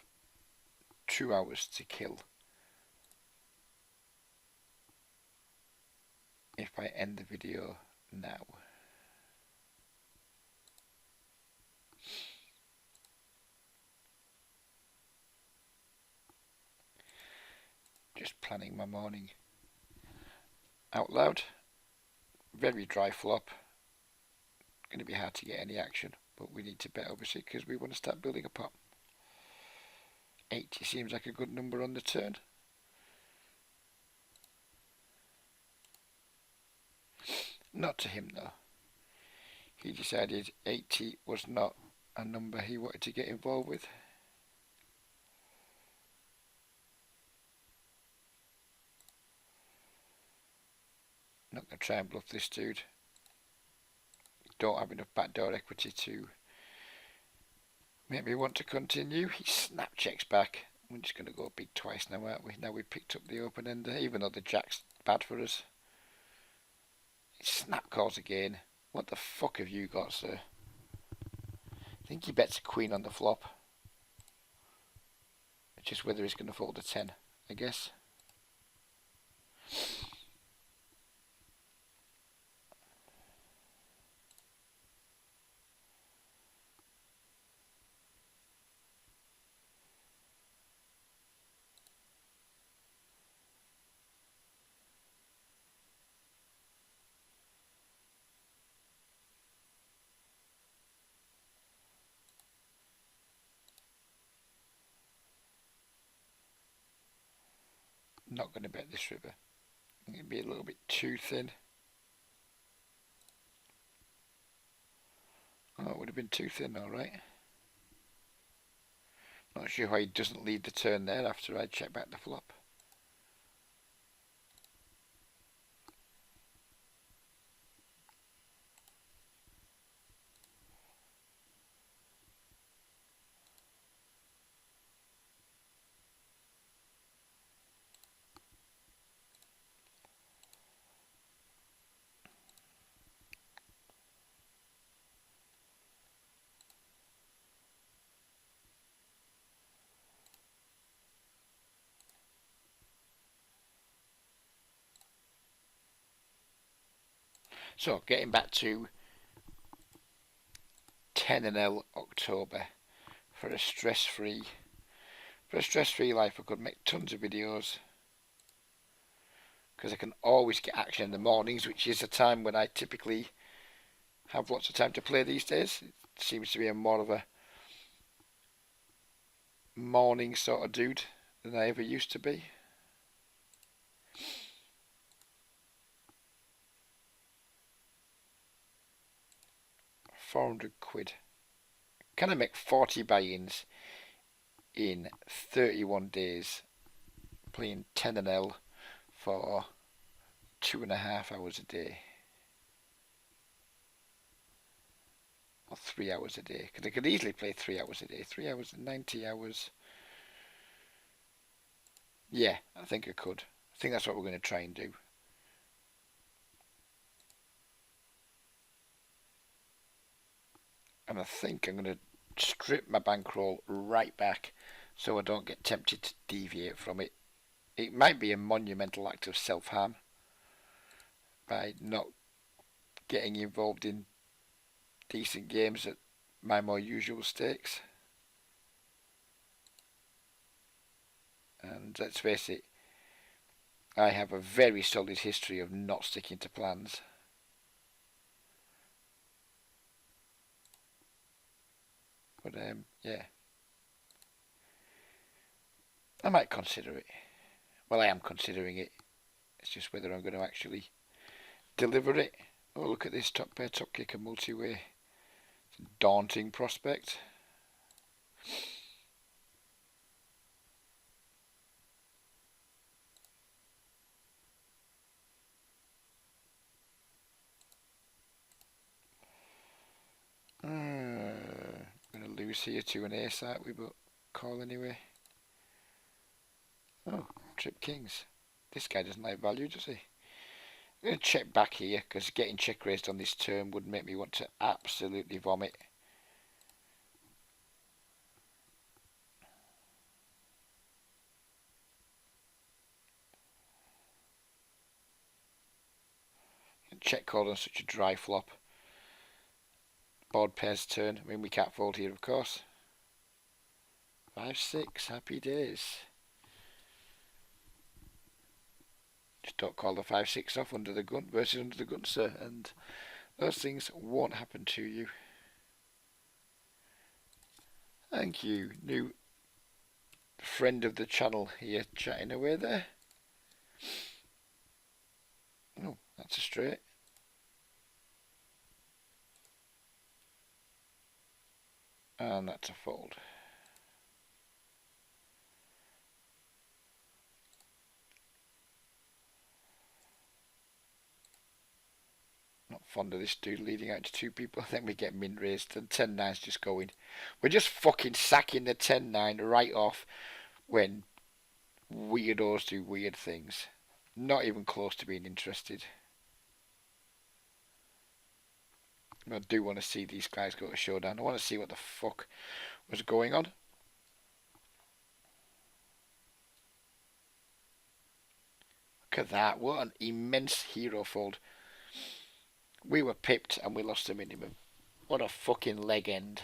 2 hours to kill if I end the video now. Just planning my morning out loud. Very dry flop. Going to be hard to get any action, but we need to bet obviously because we want to start building a pot. 80 seems like a good number on the turn. Not to him though. He decided 80 was not a number he wanted to get involved with. Not going to try and bluff this dude. Don't have enough backdoor equity to make me want to continue. He snap checks back. We're just going to go big twice now, aren't we? Now we picked up the open ender, even though the jack's bad for us. He snap calls again. What the fuck have you got, sir? I think he bets a queen on the flop. It's just whether he's going to fold a 10, I guess. Not going to bet this river. I think it'd be a little bit too thin. Oh, it would have been too thin, alright. Not sure why he doesn't lead the turn there after I check back the flop. So, getting back to 10 October for a stress-free life. I could make tons of videos because I can always get action in the mornings, which is a time when I typically have lots of time to play these days. It seems to be more of a morning sort of dude than I ever used to be. £400. Can I make 40 buy-ins in 31 days playing 10 for 2.5 hours a day? Or 3 hours a day? Because I could easily play 3 hours a day. 3 hours and 90 hours. Yeah, I think I could. I think that's what we're going to try and do. And I think I'm going to strip my bankroll right back so I don't get tempted to deviate from it. It might be a monumental act of self-harm by not getting involved in decent games at my more usual stakes. And let's face it, I have a very solid history of not sticking to plans. But yeah, I might consider it. Well, I am considering it. It's just whether I'm going to actually deliver it. Oh, look at this top pair, top kicker, multi-way. It's a daunting prospect. Going to lose here to an ace, aren't we? But call anyway. Oh, trip kings. This guy doesn't like value, does he? I'm going to check back here because getting check raised on this turn would make me want to absolutely vomit. Check call on such a dry flop. Board pairs turn. I mean, we can't fold here, of course. 5-6, happy days. Just don't call the 5-6 off under the gun versus under the gun, sir, and those things won't happen to you. Thank you, new friend of the channel here, chatting away there. Oh, that's a straight. And that's a fold. Not fond of this dude leading out to two people. Then we get min raised and 10-9's just going. We're just fucking sacking the 10-9 right off when weirdos do weird things. Not even close to being interested. I do want to see these guys go to showdown. I want to see what the fuck was going on. Look at that. What an immense hero fold. We were pipped and we lost the minimum. What a fucking leg end.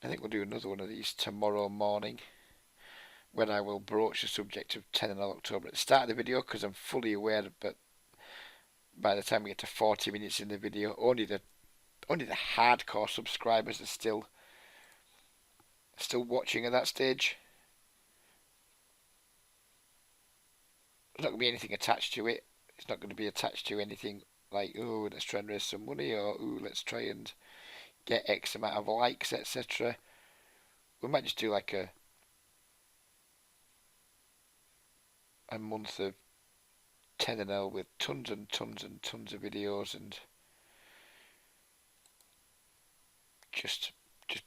I think we'll do another one of these tomorrow morning when I will broach the subject of 10 and October at the start of the video, because I'm fully aware that by the time we get to 40 minutes in the video, only the hardcore subscribers are still watching at that stage. There's not going to be anything attached to it. It's not going to be attached to anything like, oh, let's try and raise some money, or oh, let's try and get X amount of likes, etc. We might just do like a month of 10 and L with tons and tons and tons of videos, and just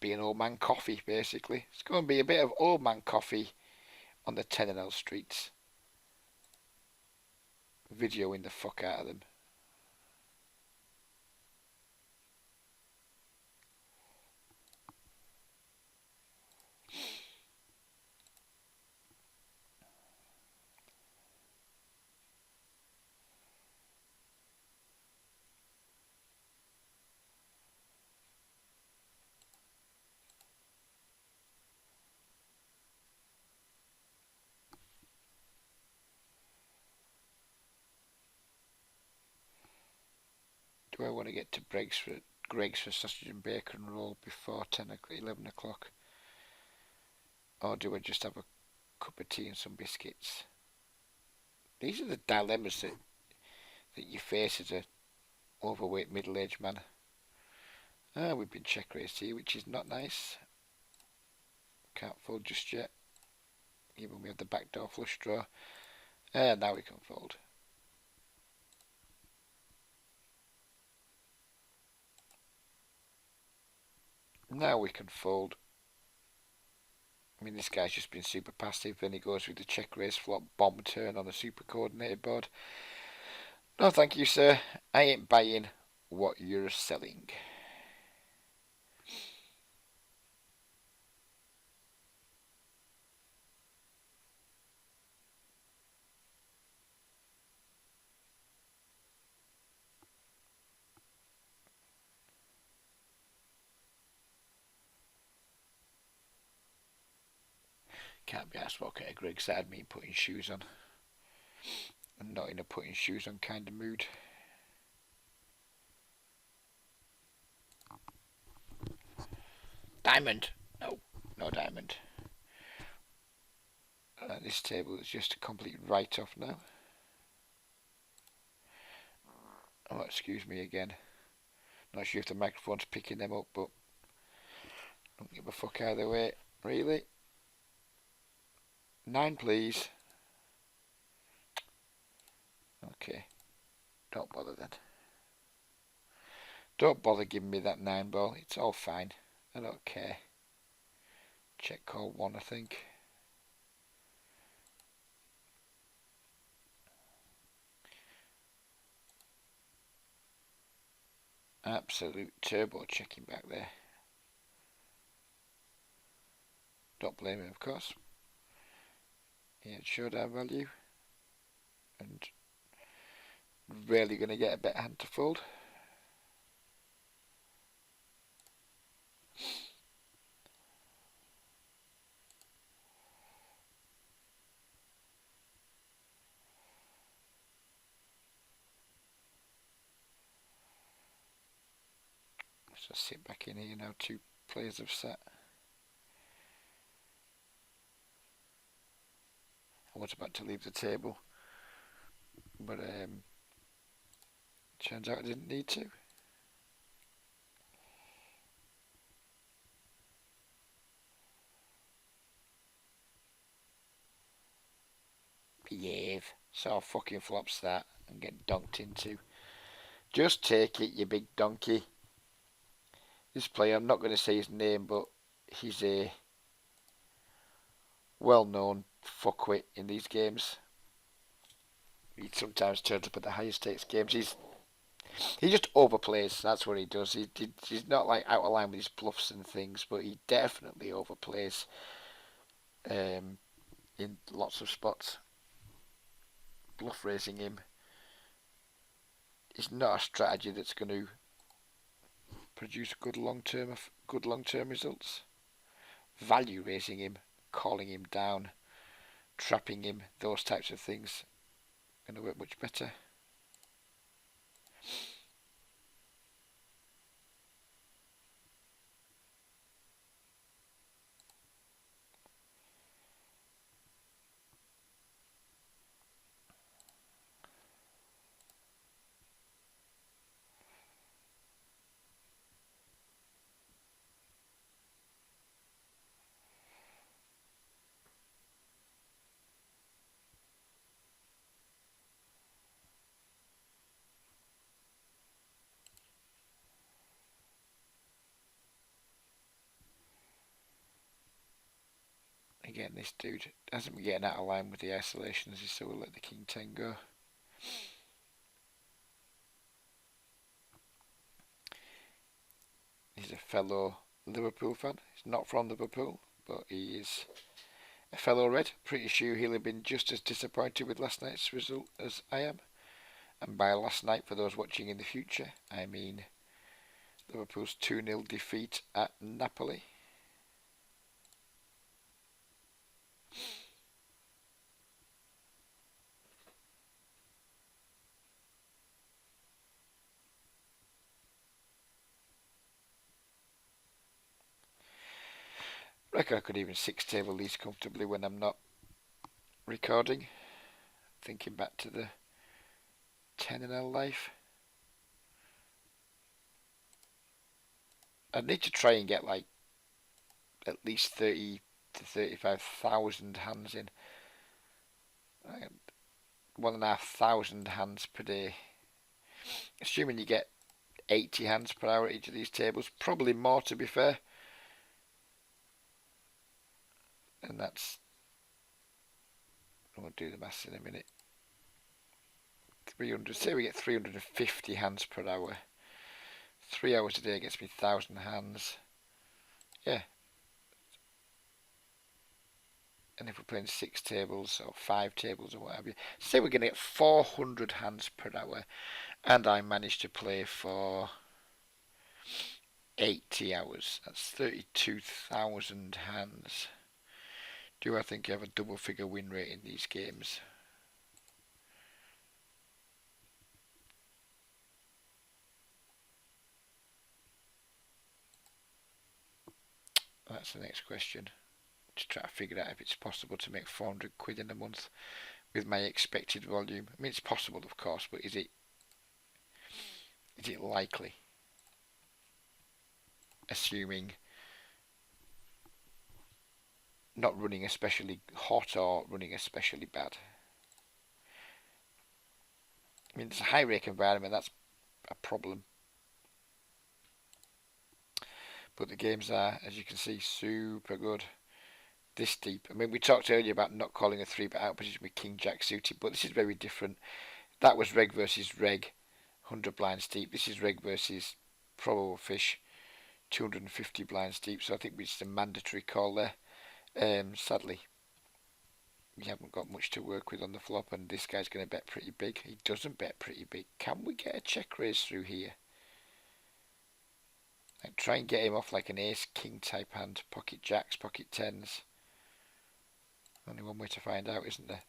be an old man coffee, basically. It's going to be a bit of old man coffee on the 10 and L streets. Videoing the fuck out of them. Do I want to get to Greg's for sausage and bacon roll before 11 o'clock? Or do I just have a cup of tea and some biscuits? These are the dilemmas that you face as a overweight middle-aged man. We've been check raised here, which is not nice. Can't fold just yet. Even we have the backdoor flush draw. Now we can fold. Now we can fold. I mean, this guy's just been super passive. Then he goes with the check raise flop bomb turn on a super coordinated board. No, thank you, sir. I ain't buying what you're selling. Can't be asked what kind of Greg said me putting shoes on. I'm not in a putting shoes on kind of mood. Diamond! No, no diamond. This table is just a complete write-off now. Oh, excuse me again. Not sure if the microphone's picking them up, but don't give a fuck either way, really. 9, please. Okay, don't bother then. Don't bother giving me that 9 ball. It's all fine. I don't care. Check call 1, I think. Absolute turbo checking back there. Don't blame him, of course. He had showdown value. And rarely going to get a better hand to fold. Let's just sit back in here now. 2 players have sat. I was about to leave the table, but turns out I didn't need to. Behave. So fucking flops that and get dunked into. Just take it, you big donkey. This player, I'm not going to say his name, but he's a well-known fuckwit in these games. He sometimes turns up at the higher stakes games. He just overplays. That's what he does. He's not like out of line with his bluffs and things, but he definitely overplays in lots of spots. Bluff raising him is not a strategy that's going to produce good long-term results. Value raising him, calling him down, trapping him, those types of things are going to work much better. Again, this dude hasn't been getting out of line with the isolations, so we'll let the King 10 go. He's a fellow Liverpool fan. He's not from Liverpool, but he is a fellow Red. Pretty sure he'll have been just as disappointed with last night's result as I am. And by last night, for those watching in the future, I mean Liverpool's 2-0 defeat at Napoli. I reckon I could even 6-table these comfortably when I'm not recording. Thinking back to the 10-0 life. I'd need to try and get like at least 30 to 35,000 hands in. 1,500 hands per day. Assuming you get 80 hands per hour at each of these tables. Probably more, to be fair. And that's... I'll do the maths in a minute. 300. Say we get 350 hands per hour. 3 hours a day gets me 1,000 hands. Yeah. And if we're playing 6 tables or 5 tables or whatever, say we're going to get 400 hands per hour, and I manage to play for 80 hours. That's 32,000 hands. Do I think you have a double figure win rate in these games? That's the next question. To try to figure out if it's possible to make 400 quid in a month with my expected volume. I mean, it's possible, of course, but is it likely? Assuming not running especially hot or running especially bad. I mean, it's a high rake environment, that's a problem. But the games are, as you can see, super good. This deep. I mean, we talked earlier about not calling a 3-bet out position with King Jack suited, but this is very different. That was reg versus reg, 100 blinds deep. This is reg versus probable fish, 250 blinds deep. So I think it's a mandatory call there. Sadly, we haven't got much to work with on the flop, and this guy's going to bet pretty big. He doesn't bet pretty big. Can we get a check raise through here? Like, try and get him off like an ace king type hand, pocket jacks, pocket tens. Only one way to find out, isn't there?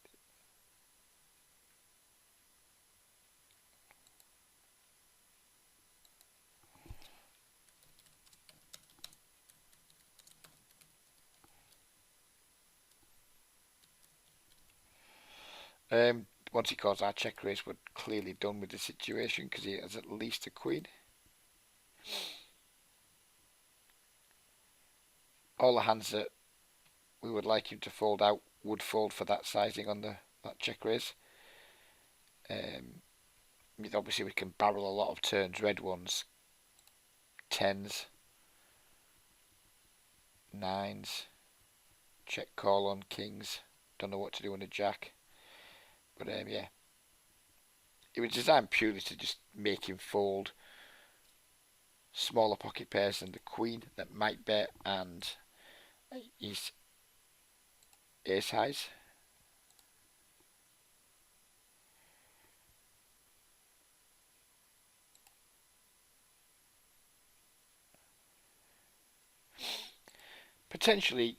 Once he calls our check raise, we're clearly done with the situation because he has at least a queen. All the hands that we would like him to fold out would fold for that sizing on that check raise. Obviously we can barrel a lot of turns, red ones, tens, nines, check call on kings. Don't know what to do on a jack. But yeah, it was designed purely to just make him fold smaller pocket pairs than the queen that might bet, and his ace highs. Potentially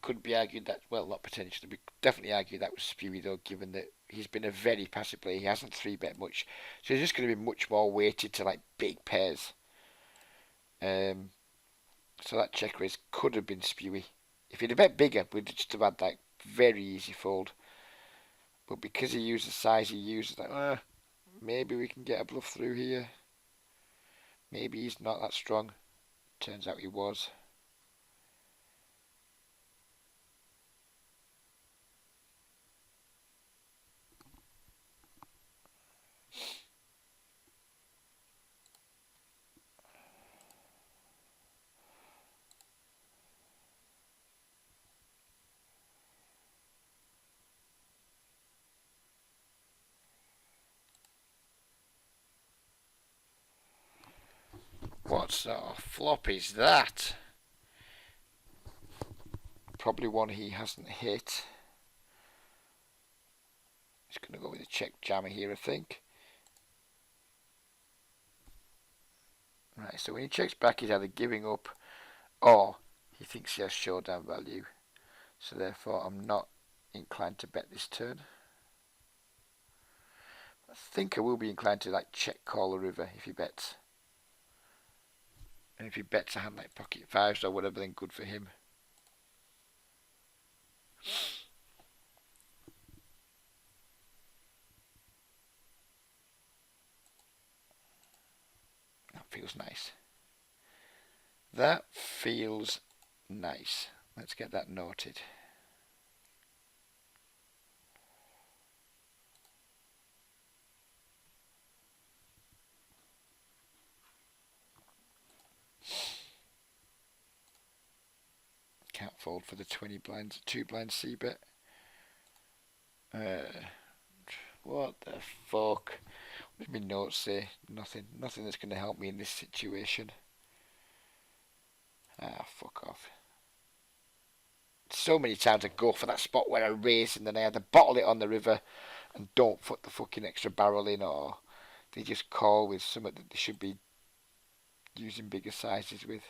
could be argued that, well, not potentially, we definitely argue that was spewy though, given that he's been a very passive player. He hasn't 3-bet much, so he's just going to be much more weighted to like big pairs. So that check raise could have been spewy. If he'd have bet bigger, we'd just have had that very easy fold. But because he used the size he used, like, maybe we can get a bluff through here. Maybe he's not that strong. Turns out he was. What sort of flop is that? Probably one he hasn't hit. He's going to go with a check jammer here, I think. Right, so when he checks back, he's either giving up or he thinks he has showdown value. So therefore, I'm not inclined to bet this turn. I think I will be inclined to like check call the river if he bets. And if he bets a hand like pocket fives or whatever, then good for him. That feels nice. That feels nice. Let's get that noted. Can't fold for the 20 blinds, 2 blinds C bet. What the fuck? What did my notes say? Nothing. Nothing that's going to help me in this situation. Fuck off. So many times I go for that spot where I race and then I either bottle it on the river and don't put the fucking extra barrel in, or they just call with something that they should be using bigger sizes with.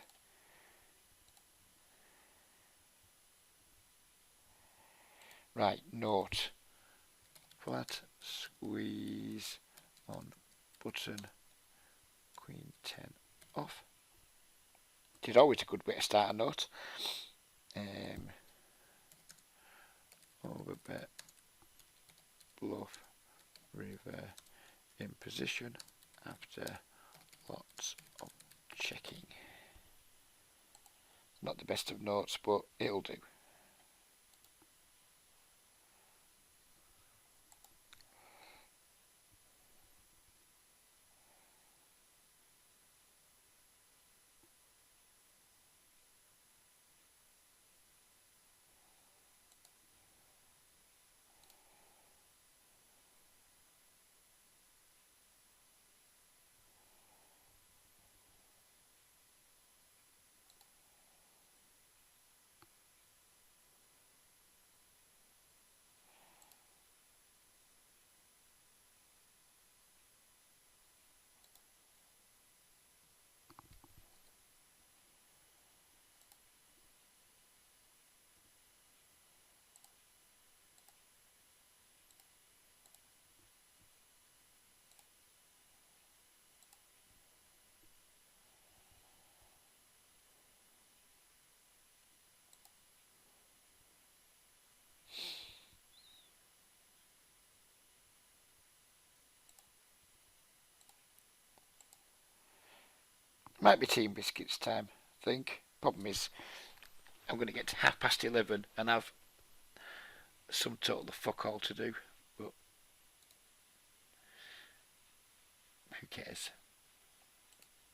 Right, note. Flat squeeze on button, queen 10 off. It is always a good way to start a note. Overbet, bluff, river in position after lots of checking. Not the best of notes, but it'll do. Might be tea and biscuits time, I think. Problem is, I'm going to get to 11:30 and have some total fuck all to do. But who cares?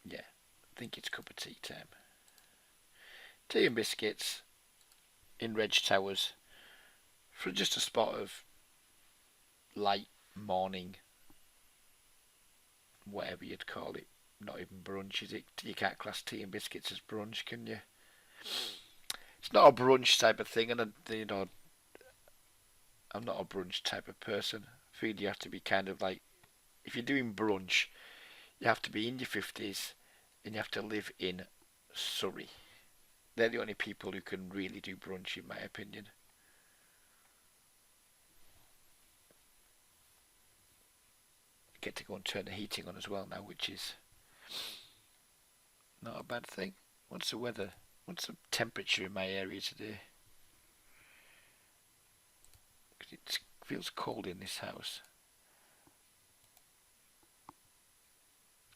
Yeah, I think it's cup of tea time. Tea and biscuits in Reg Towers for just a spot of light morning, whatever you'd call it. Not even brunch, is it? You can't class tea and biscuits as brunch, can you? It's not a brunch type of thing, and I'm not a brunch type of person. I feel you have to be kind of like, if you're doing brunch, you have to be in your 50s and you have to live in Surrey. They're the only people who can really do brunch, in my opinion. Get to go and turn the heating on as well now, which is not a bad thing. What's the weather? What's the temperature in my area today? Because it feels cold in this house.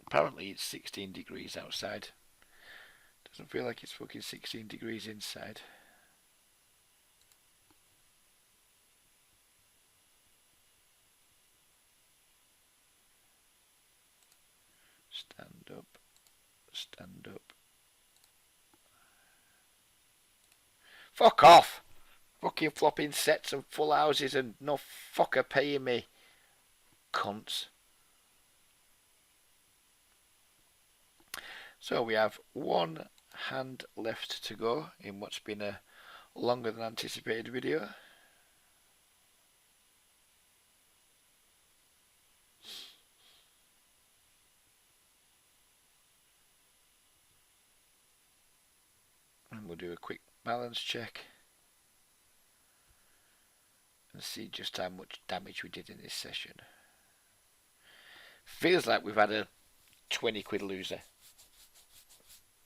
Apparently it's 16 degrees outside. Doesn't feel like it's fucking 16 degrees inside. Stand up. Stand up. Fuck off! Fucking flopping sets and full houses and no fucker paying me. Cunts. So we have one hand left to go in what's been a longer than anticipated video. And we'll do a quick balance check and see just how much damage we did in this session. Feels like we've had a 20 quid loser.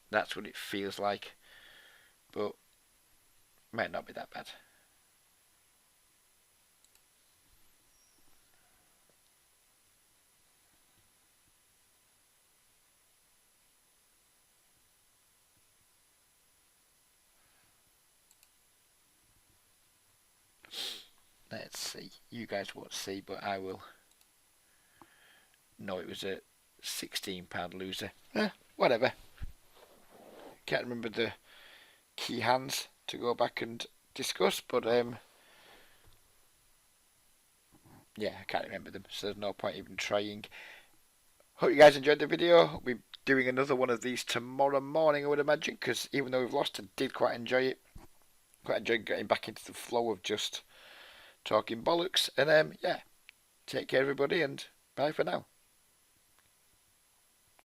That's what it feels like, but might not be that bad. Let's see. You guys won't see, but I will. No, it was a £16 loser. Whatever. Can't remember the key hands to go back and discuss, but yeah, I can't remember them, so there's no point even trying. Hope you guys enjoyed the video. We'll be doing another one of these tomorrow morning, I would imagine, because even though we've lost, I did quite enjoy it. Quite enjoyed getting back into the flow of just talking bollocks. And yeah, take care everybody, and bye for now.